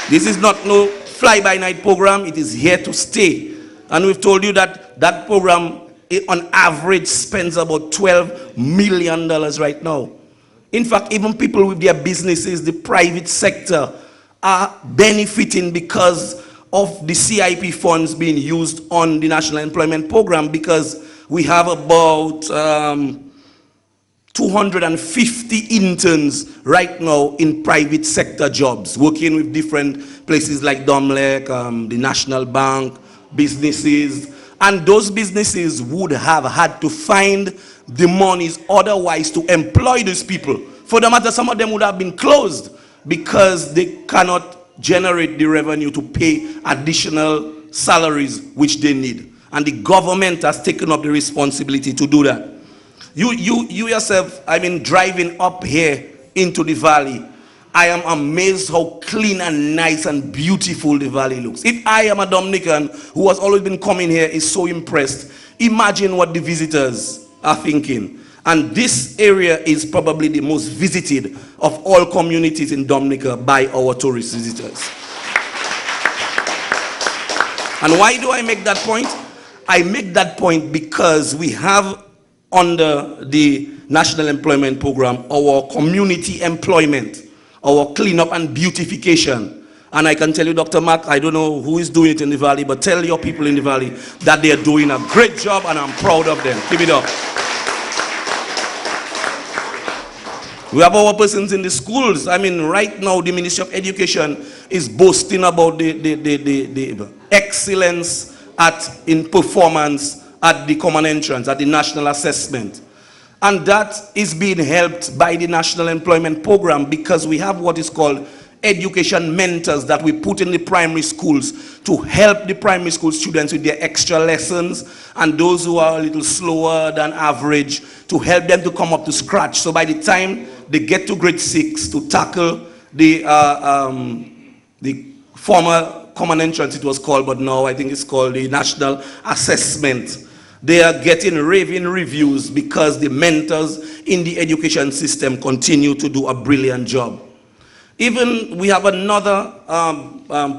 This is not no fly-by-night program. It is here to stay. And we've told you that that program, on average, spends about $12 million right now. In fact, even people with their businesses, the private sector, are benefiting because of the CIP funds being used on the National Employment Program, because we have about 250 interns right now in private sector jobs, working with different places like Domlec, the National Bank, businesses. And those businesses would have had to find the monies otherwise to employ these people. For the matter, some of them would have been closed because they cannot generate the revenue to pay additional salaries which they need. And the government has taken up the responsibility to do that. You yourself, I mean, driving up here into the valley, I am amazed how clean and nice and beautiful the valley looks. If I am a Dominican who has always been coming here, is so impressed, imagine what the visitors are thinking. And this area is probably the most visited of all communities in Dominica by our tourist visitors. And why do I make that point? I make that point because we have under the National Employment Program our community employment, our cleanup and beautification. And I can tell you, Dr. Mark, I don't know who is doing it in the valley, but tell your people in the valley that they are doing a great job and I'm proud of them. Keep it up. We have our persons in the schools. I mean, right now, the Ministry of Education is boasting about the excellence in performance at the common entrance, at the national assessment. And that is being helped by the National Employment Program because we have what is called education mentors that we put in the primary schools to help the primary school students with their extra lessons and those who are a little slower than average to help them to come up to scratch. So by the time they get to grade 6 to tackle the former common entrance it was called, but now I think it's called the national assessment, they are getting raving reviews because the mentors in the education system continue to do a brilliant job. Even we have another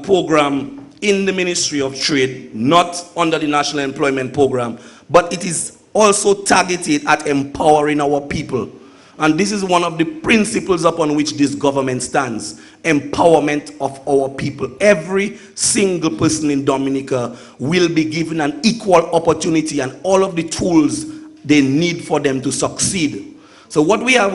program in the Ministry of Trade, not under the National Employment Program, but it is also targeted at empowering our people. And this is one of the principles upon which this government stands, empowerment of our people. Every single person in Dominica will be given an equal opportunity and all of the tools they need for them to succeed. So what we have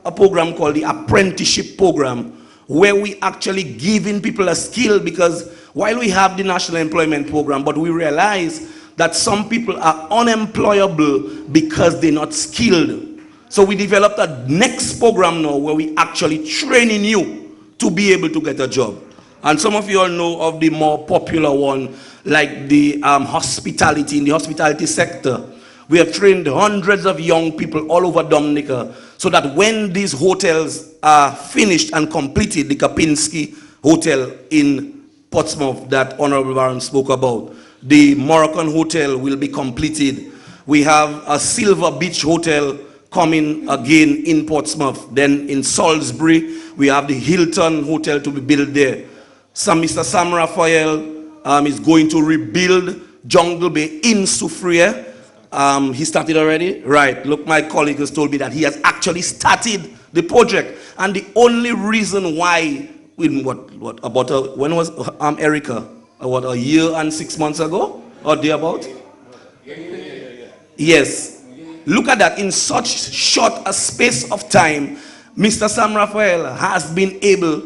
a program called the apprenticeship program, where we actually giving people a skill, because while we have the National Employment Program, but we realize that some people are unemployable because they're not skilled. So we developed a next program now where we actually training you to be able to get a job. And some of you all know of the more popular one, like the hospitality, in the hospitality sector. We have trained hundreds of young people all over Dominica, so that when these hotels are finished and completed, the Kapinski Hotel in Portsmouth that Honorable Baron spoke about, the Moroccan Hotel will be completed. We have a Silver Beach Hotel coming again in Portsmouth. Then in Salisbury, we have the Hilton Hotel to be built there. Mr. Sam Raphael is going to rebuild Jungle Bay in Soufriere. He started already? Right. Look, my colleague has told me that he has actually started the project. And the only reason why, when was Erica? What, a year and 6 months ago? Or thereabout? Yes. Look at that. In such short a space of time, Mr. Sam Raphael has been able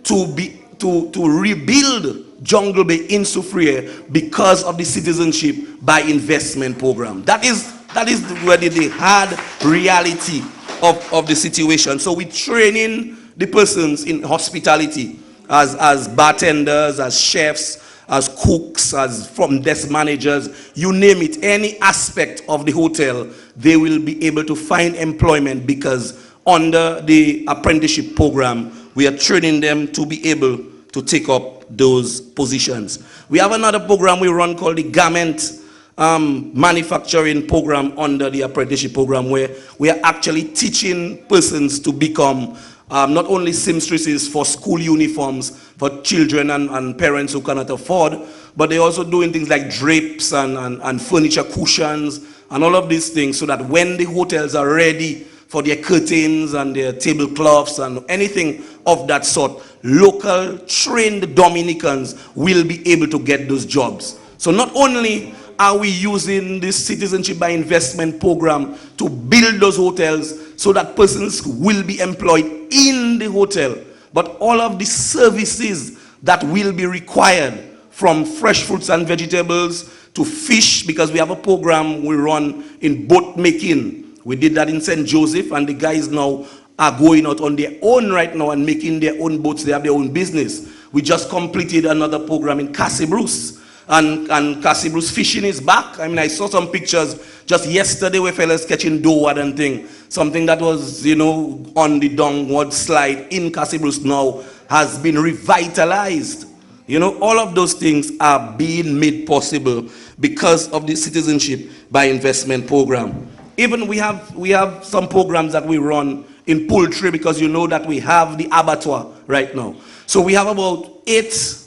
to rebuild Jungle Bay in Soufriere because of the citizenship by investment program. That is where the hard reality of the situation. So we're training the persons in hospitality as bartenders, as chefs, as cooks, as front desk managers, you name it, any aspect of the hotel, they will be able to find employment, because under the apprenticeship program, we are training them to be able to take up those positions. We have another program we run called the garment manufacturing program under the apprenticeship program, where we are actually teaching persons to become not only seamstresses for school uniforms for children and parents who cannot afford, but they're also doing things like drapes and furniture cushions and all of these things, so that when the hotels are ready for their curtains and their tablecloths and anything of that sort, local trained Dominicans will be able to get those jobs. So not only are we using this citizenship by investment program to build those hotels so that persons will be employed in the hotel, but all of the services that will be required, from fresh fruits and vegetables to fish, because we have a program we run in boat making. We did that in St. Joseph, and the guys now are going out on their own right now and making their own boats. They have their own business. We just completed another program in Cassie Bruce, and Cassie Bruce fishing is back. I mean, I saw some pictures just yesterday where fellas catching dough and thing. Something that was, on the downward slide in Cassie Bruce now has been revitalized. All of those things are being made possible because of the citizenship by investment program. Even we have some programs that we run in poultry, because that we have the abattoir right now. So we have about 8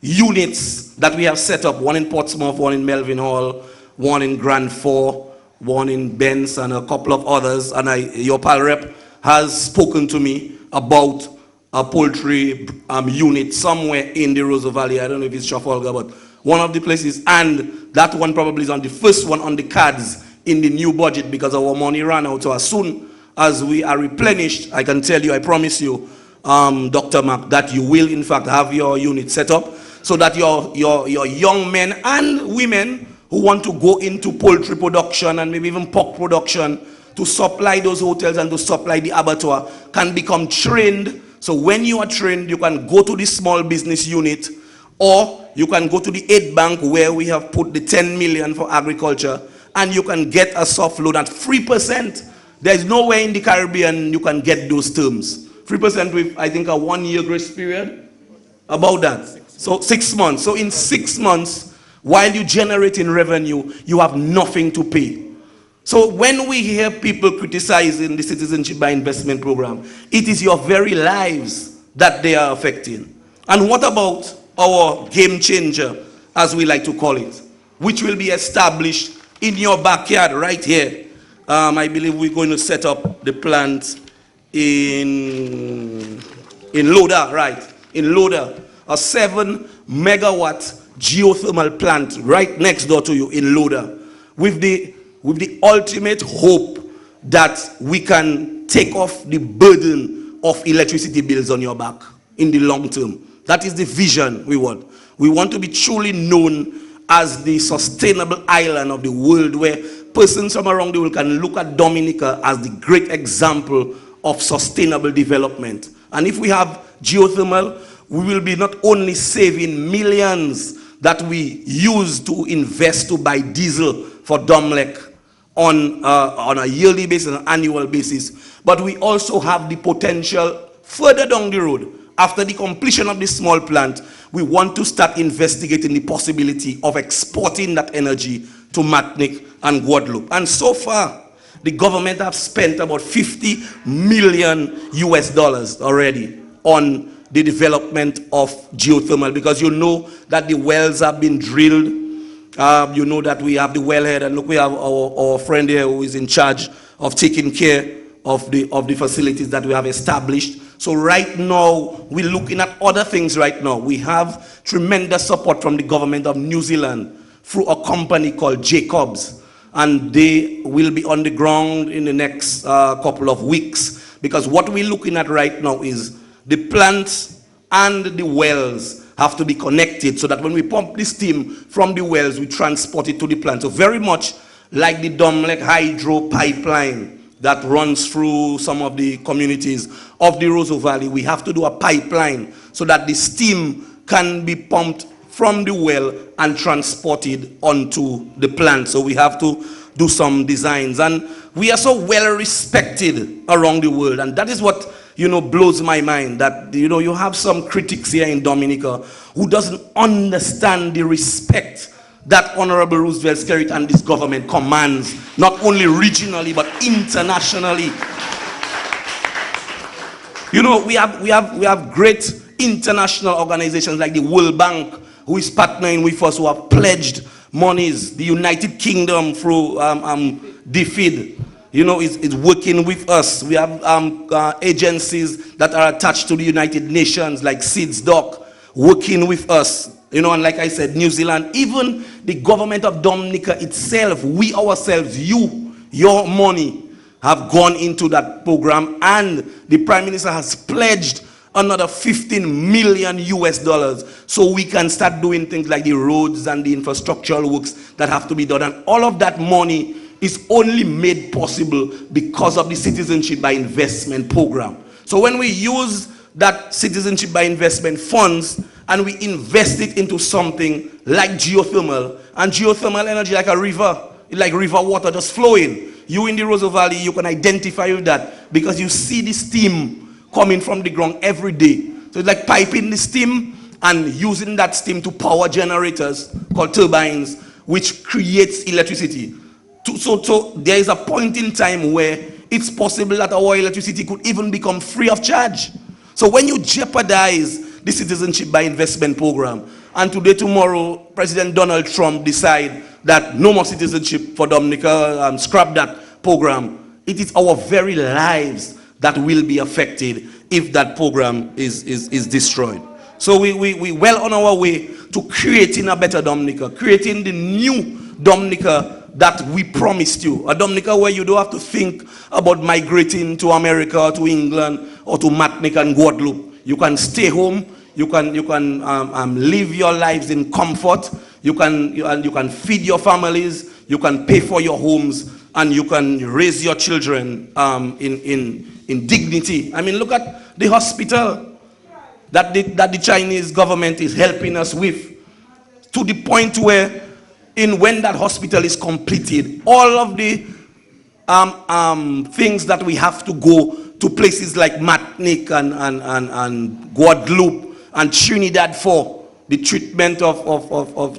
units that we have set up, one in Portsmouth, one in Melvin Hall, one in Grand 4, one in Benz, and a couple of others. And your pal rep has spoken to me about a poultry unit somewhere in the Roseau Valley. I don't know if it's Trafalgar, but one of the places. And that one probably is on the first one on the cards in the new budget, because our money ran out. So as soon as we are replenished, I can tell you, I promise you, Dr. Mark, that you will in fact have your unit set up, so that your young men and women who want to go into poultry production and maybe even pork production to supply those hotels and to supply the abattoir can become trained. So when you are trained, you can go to the small business unit, or you can go to the aid bank where we have put the 10 million for agriculture, and you can get a soft loan at 3%. There's nowhere in the Caribbean you can get those terms. 3% with, I think, a 1-year grace period. About that. So 6 months. So in 6 months, while you generating revenue, you have nothing to pay. So when we hear people criticizing the citizenship by investment program, it is your very lives that they are affecting. And what about our game changer, as we like to call it, which will be established in your backyard right here? I believe we're going to set up the plant in Loda, right? In Loda, a 7-megawatt geothermal plant right next door to you in Loda, with the ultimate hope that we can take off the burden of electricity bills on your back. in the long term. That is the vision we want. We want to be truly known as the sustainable island of the world, where persons from around the world can look at Dominica as the great example of sustainable development. And if we have geothermal, we will be not only saving millions that we use to invest to buy diesel for Domlec on a yearly basis, an annual basis, but we also have the potential further down the road. After the completion of this small plant, we want to start investigating the possibility of exporting that energy to Martinique and Guadeloupe. And so far, the government have spent about $50 million already on the development of geothermal, because you know that the wells have been drilled. You know that we have the wellhead, and look, we have our friend here who is in charge of taking care of the facilities that we have established. So right now, we're looking at other things right now. We have tremendous support from the government of New Zealand through a company called Jacobs, and they will be on the ground in the next couple of weeks, because what we're looking at right now is the plants and the wells have to be connected, so that when we pump the steam from the wells, we transport it to the plant. So very much like the Domlec hydro pipeline that runs through some of the communities of the Roseau Valley, we have to do a pipeline so that the steam can be pumped from the well and transported onto the plant. So we have to do some designs, and we are so well respected around the world, and that is what blows my mind, that you have some critics here in Dominica who doesn't understand the respect that Honorable Roosevelt Skerrit and this government commands, not only regionally but internationally. We have great international organizations like the World Bank, who is partnering with us, who have pledged monies. The United Kingdom through DFID, is working with us. We have agencies that are attached to the United Nations like SIDS-DOC working with us. And like I said, New Zealand, even the government of Dominica itself, we ourselves, your money have gone into that program, and the Prime Minister has pledged another $15 million so we can start doing things like the roads and the infrastructural works that have to be done. And all of that money is only made possible because of the Citizenship by Investment program. So when we use that Citizenship by Investment funds and we invest it into something like geothermal, and geothermal energy like a river, like river water just flowing. You in the Roseau Valley, you can identify with that because you see the steam coming from the ground every day. So it's like piping the steam and using that steam to power generators called turbines, which creates electricity. So there is a point in time where it's possible that our electricity could even become free of charge. So when you jeopardize the Citizenship by Investment program, and today, tomorrow, President Donald Trump decide that no more citizenship for Dominica, scrap that program, it is our very lives that will be affected if that program is destroyed. So we well on our way to creating a better Dominica, creating the new Dominica that we promised you. A Dominica where you don't have to think about migrating to America, to England, or to Martinique and Guadeloupe. You can stay home. You can live your lives in comfort. You can feed your families. You can pay for your homes, and you can raise your children in dignity. I mean, look at the hospital that the Chinese government is helping us with, to the point where when that hospital is completed, all of the things that we have to go to places like Martinique and Guadeloupe and Trinidad for the treatment of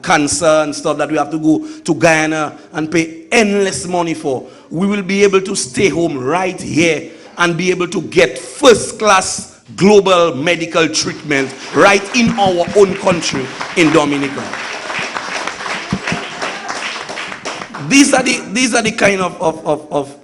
cancer and stuff that we have to go to Guyana and pay endless money for, we will be able to stay home right here and be able to get first-class global medical treatment right in our own country in Dominica. These are the kind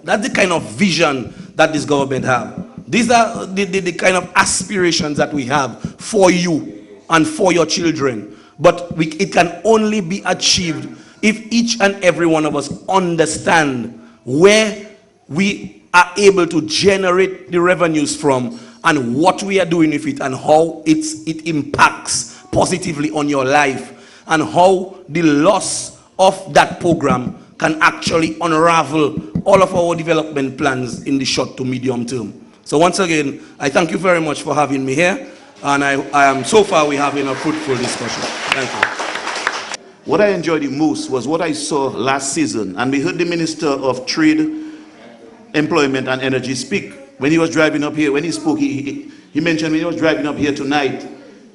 that's the kind of vision that this government have. These are the kind of aspirations that we have for you and for your children. But it can only be achieved if each and every one of us understand where we are able to generate the revenues from and what we are doing with it, and how it impacts positively on your life, and how the loss of that program can actually unravel all of our development plans in the short to medium term. So once again, I thank you very much for having me here, and I am so far we're having a fruitful discussion. Thank you. What I enjoyed the most was what I saw last season, and we heard the Minister of Trade, Employment and Energy speak. When he was driving up here, when he spoke, he mentioned when he was driving up here tonight,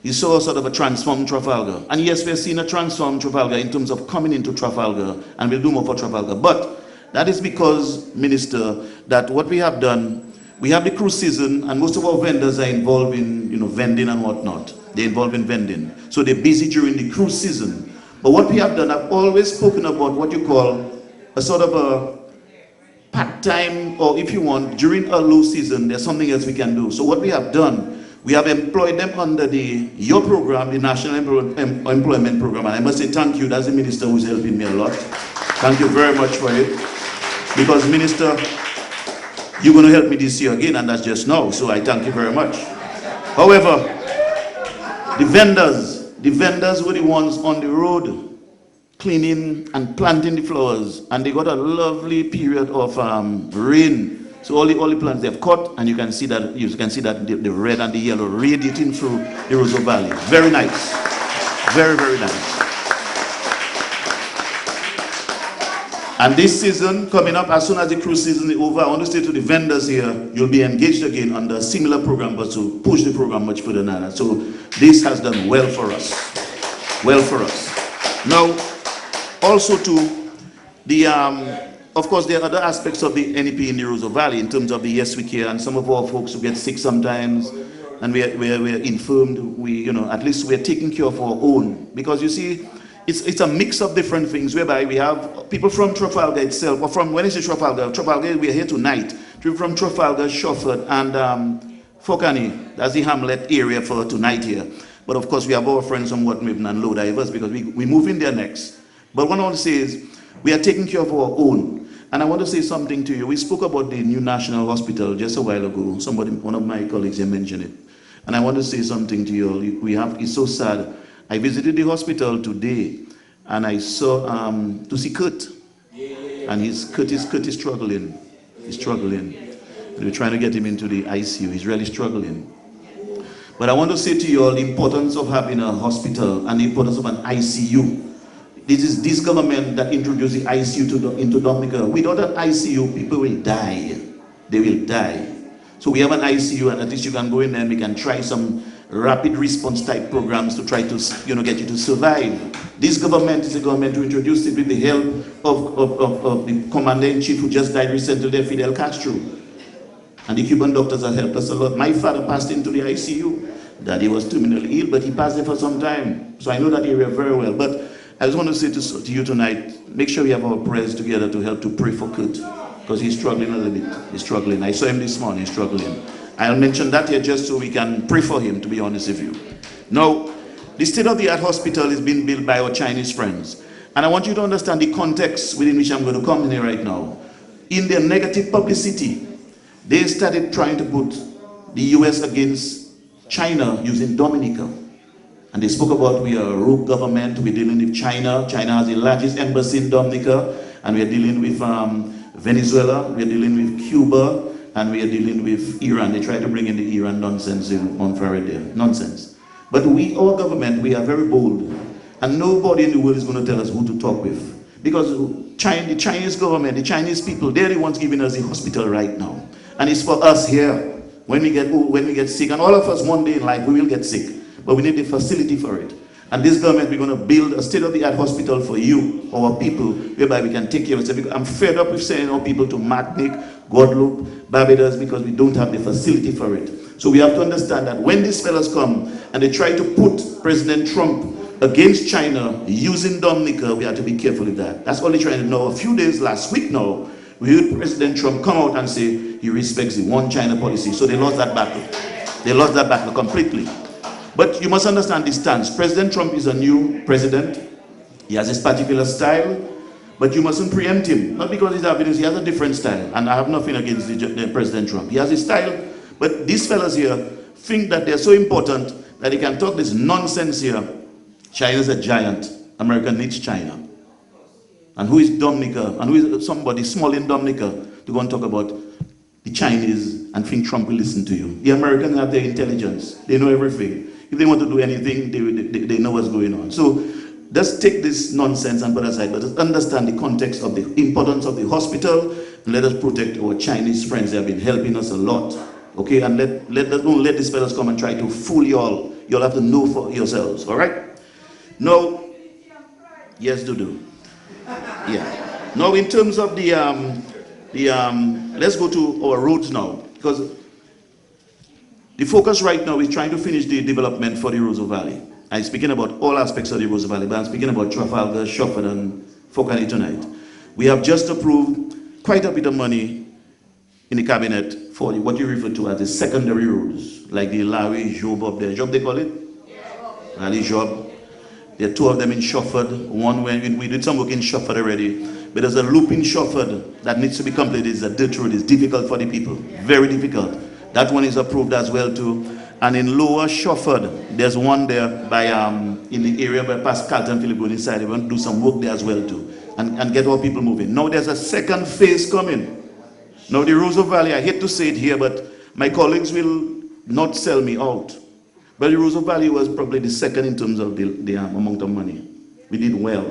he saw sort of a transformed Trafalgar. And yes, we're seeing a transformed Trafalgar in terms of coming into Trafalgar, and we'll do more for Trafalgar. But that is because, Minister, that what we have done, we have the cruise season, and most of our vendors are involved in, vending and whatnot. They're involved in vending. So they're busy during the cruise season. But what we have done, I've always spoken about what you call a sort of a part-time, or if you want, during a low season, there's something else we can do. So what we have done, we have employed them under your program, the National Employment Program. And I must say thank you, that's the Minister who's helping me a lot. Thank you very much for it. Because, Minister, you're going to help me this year again, and that's just now. So I thank you very much. However, the vendors were the ones on the road cleaning and planting the flowers, and they got a lovely period of rain. So all the plants they've cut, and you can see that the red and the yellow radiating through the Roseau Valley. Very nice, very, very nice. And this season coming up, as soon as the cruise season is over, I want to say to the vendors here, you'll be engaged again under a similar program, but to push the program much further than that. So this has done well for us. Well for us. Now, also to the, of course, there are other aspects of the NEP in the Roseau Valley in terms of the Yes We Care, and some of our folks who get sick sometimes, and we're infirmed. At least we're taking care of our own, because you see, it's a mix of different things, whereby we have people from Trafalgar itself, or from, when I say Trafalgar, we're here tonight. People from Trafalgar, Shufford, and Fokani, that's the Hamlet area for tonight here. But of course, we have our friends from Watmibn and Lowdivers, because we move in there next. But what I want to say is, we are taking care of our own. And I want to say something to you. We spoke about the new National Hospital just a while ago. One of my colleagues here mentioned it. And I want to say something to you. It's so sad. I visited the hospital today, and I saw, to see Kurt. And Kurt is struggling. He's struggling. We're trying to get him into the ICU. He's really struggling. But I want to say to you all the importance of having a hospital and the importance of an ICU. This is this government that introduced the ICU into Dominica. Without an ICU, people will die. They will die. So we have an ICU, and at least you can go in there and we can try some rapid response type programs to try to get you to survive. This government is a government who introduced it with the help of the commander-in-chief who just died recently there, Fidel Castro. And the Cuban doctors have helped us a lot. My father passed into the ICU. Daddy was terminally ill, but he passed there for some time. So I know that area very well. But I just want to say to you tonight, make sure we have our prayers together to help to pray for Kurt, because he's struggling a little bit. He's struggling. I saw him this morning, he's struggling. I'll mention that here just so we can pray for him, to be honest with you. Now, the state-of-the-art hospital is being built by our Chinese friends. And I want you to understand the context within which I'm going to come in here right now. In their negative publicity, they started trying to put the US against China using Dominica. And they spoke about we are a rogue government, we're dealing with China. China has the largest embassy in Dominica, and we're dealing with Venezuela, we're dealing with Cuba, and we are dealing with Iran. They try to bring in the Iran nonsense on Friday. Nonsense. But our government, we are very bold. And nobody in the world is going to tell us who to talk with. Because the Chinese government, the Chinese people, they're the ones giving us the hospital right now. And it's for us here. When we get sick, and all of us one day in life, we will get sick. But we need the facility for it. And this government, we're going to build a state-of-the-art hospital for you, our people, whereby we can take care of it. I'm fed up with sending our people to Martinique, Guadeloupe, Barbados, because we don't have the facility for it. So we have to understand that when these fellas come and they try to put President Trump against China using Dominica, we have to be careful with that. That's all they're trying to know. A few days last week now, we heard President Trump come out and say he respects the one China policy. So they lost that battle. They lost that battle completely. But you must understand this stance. President Trump is a new president. He has his particular style, but you mustn't preempt him. Not because he's evidence, he has a different style. And I have nothing against the President Trump. He has his style, But these fellas here think that they're so important that they can talk this nonsense here. China's a giant. America needs China. And who is Dominica? And who is somebody small in Dominica to go and talk about the Chinese and think Trump will listen to you? The Americans have their intelligence. They know everything. If they want to do anything, they know what's going on. So let's take this nonsense and put aside. Let us understand the context of the importance of the hospital, and let us protect our Chinese friends. They have been helping us a lot. Okay, and don't let these fellas come and try to fool you all. You'll have to know for yourselves. All right? Now, yes, do. Yeah. Now, in terms of let's go to our roads now, because the focus right now is trying to finish the development for the Roseau Valley. I'm speaking about all aspects of the Roseau Valley, but I'm speaking about Trafalgar, Shefford, and Focani tonight. We have just approved quite a bit of money in the cabinet for what you refer to as the secondary roads, like the Lawi, Job up there. Job they call it? Ali Job. There are 2 of them in Shefford. One when we did some work in Shefford already. But there's a loop in Shefford that needs to be completed. It's a dirt road. It's difficult for the people. Very difficult. That one is approved as well too. And in Lower Shefford, there's one there by in the area by past Carlton, Philip going inside. They want to do some work there as well too. And get our people moving. Now there's a second phase coming. Now the Roseau Valley, I hate to say it here, but my colleagues will not sell me out. But the Roseau Valley was probably the second in terms of the amount of money. We did well.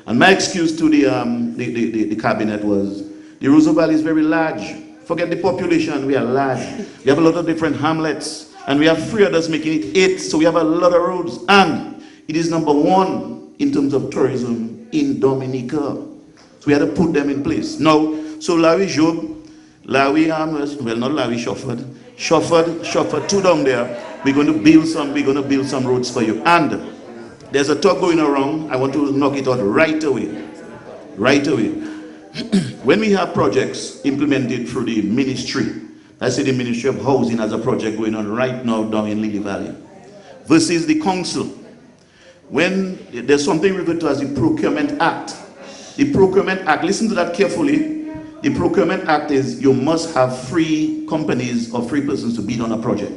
And my excuse to the cabinet was, the Roseau Valley is very large. Forget the population, we are large. We have a lot of different hamlets. And we have 3 others making it 8, so we have a lot of roads. And it is number 1 in terms of tourism in Dominica. So we had to put them in place. Now, so Lawi Job, Lawi, well not Lawi, Shefford, 2 down there. We're going to build some roads for you. And there's a talk going around. I want to knock it out right away. Right away. When we have projects implemented through the ministry, I say the Ministry of Housing has a project going on right now down in Lily Valley, versus the council. When there's something referred to as the Procurement Act. The Procurement Act, listen to that carefully. The Procurement Act is you must have 3 companies or 3 persons to bid on a project.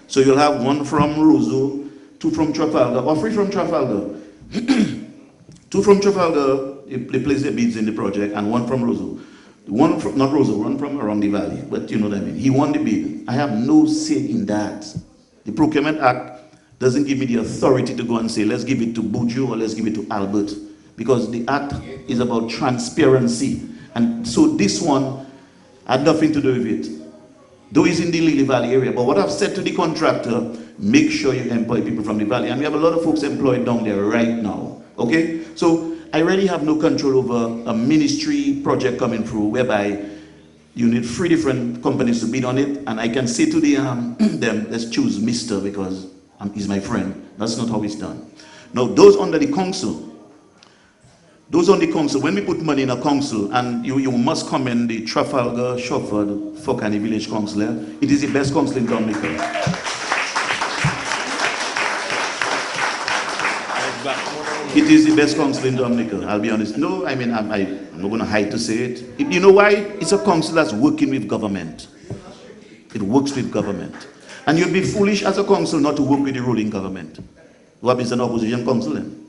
So you'll have 1 from Roseau, 2 from Trafalgar, or 3 from Trafalgar. 2 from Trafalgar, they place their bids in the project, and 1 from Roseau. One from, not Roseau, 1 from around the valley, but you know what I mean. He won the bid. I have no say in that. The Procurement Act doesn't give me the authority to go and say, let's give it to Buju or let's give it to Albert, because the act is about transparency. And so this one had nothing to do with it. Though it's in the Lily Valley area. But what I've said to the contractor, make sure you employ people from the valley. And we have a lot of folks employed down there right now. Okay? So I really have no control over a ministry project coming through whereby you need 3 different companies to bid on it. And I can say to them, let's choose Mr. because he's my friend. That's not how it's done. Now, those under the council, when we put money in a council, and you must commend the Trafalgar, Shefford, Focani Village Council. It is the best council in Dominica. It is the best council in Dominica, I'll be honest. No, I mean, I'm not going to hide to say it. You know why? It's a council that's working with government. It works with government. And you'd be foolish as a council not to work with the ruling government. What is an opposition council then?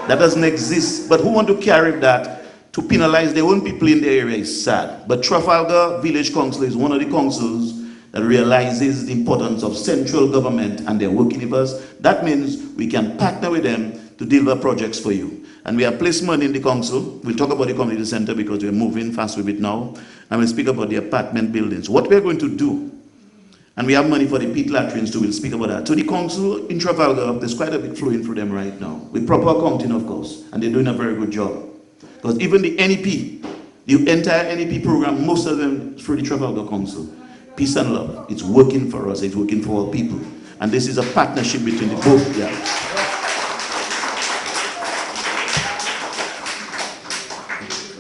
That doesn't exist. But who want to carry that to penalize their own people in the area is sad. But Trafalgar Village Council is one of the councils that realizes the importance of central government, and they're working with us. That means we can partner with them to deliver projects for you. And we have placed money in the council. We'll talk about the community center because we're moving fast with it now. And we'll speak about the apartment buildings. What we're going to do, and we have money for the pit latrines too, we'll speak about that. So the council in Trafalgar, there's quite a bit flowing through them right now, with proper accounting of course, and they're doing a very good job. Because even the NEP, the entire NEP program, most of them through the Trafalgar Council. Peace and love, it's working for us, it's working for our people. And this is a partnership between the both. Yeah.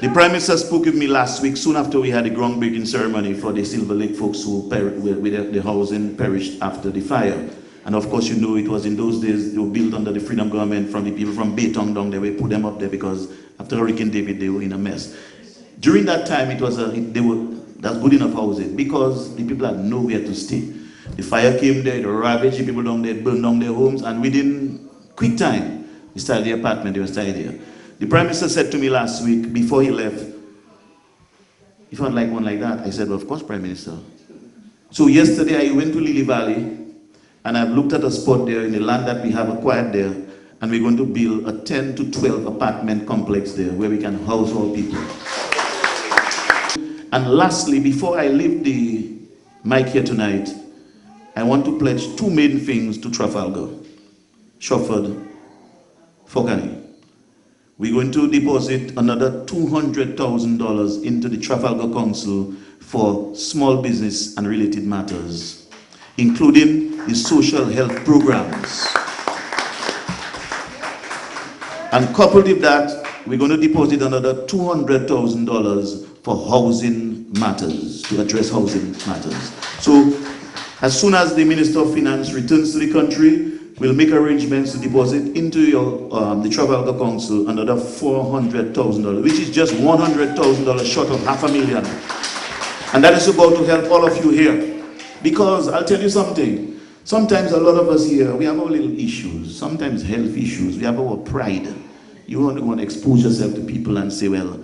The Prime Minister spoke with me last week, soon after we had the groundbreaking ceremony for the Silver Lake folks who with the housing perished after the fire. And of course, you know, it was in those days they were built under the Freedom Government from the people from Tonge down there. We put them up there because after Hurricane David, they were in a mess. During that time, That's good enough housing because the people had nowhere to stay. The fire came there, it ravaged the people down there, burned down their homes, and within quick time, we started the apartment, they were started here. The Prime Minister said to me last week, before he left, if I'd like one like that, I said, well, of course, Prime Minister. So yesterday I went to Lily Valley, and I've looked at a spot there in the land that we have acquired there, and we're going to build a 10 to 12 apartment complex there where we can house all people. And lastly, before I leave the mic here tonight, I want to pledge two main things to Trafalgar, Shawford, Fokani. We're going to deposit another $200,000 into the Trafalgar Council for small business and related matters, including the social health programs. And coupled with that, we're going to deposit another $200,000 for housing matters, to address housing matters. So, as soon as the Minister of Finance returns to the country, we'll make arrangements to deposit into the Trafalgar Council another $400,000, which is just $100,000 short of $500,000. And that is about to help all of you here. Because I'll tell you something, sometimes a lot of us here, we have our little issues, sometimes health issues, we have our pride. You want to go and expose yourself to people and say, well,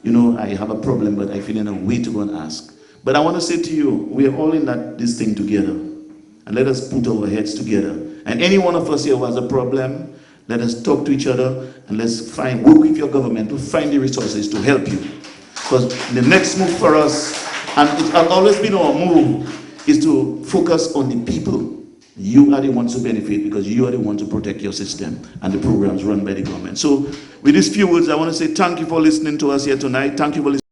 you know, I have a problem, but I feel in a way to go and ask. But I want to say to you, we are all in this thing together. And let us put our heads together. And any one of us here who has a problem, let us talk to each other and let's work with your government to find the resources to help you. Because the next move for us, and it has always been our move, is to focus on the people. You are the ones who benefit because you are the ones to protect your system and the programs run by the government. So with these few words, I want to say thank you for listening to us here tonight. Thank you for listening.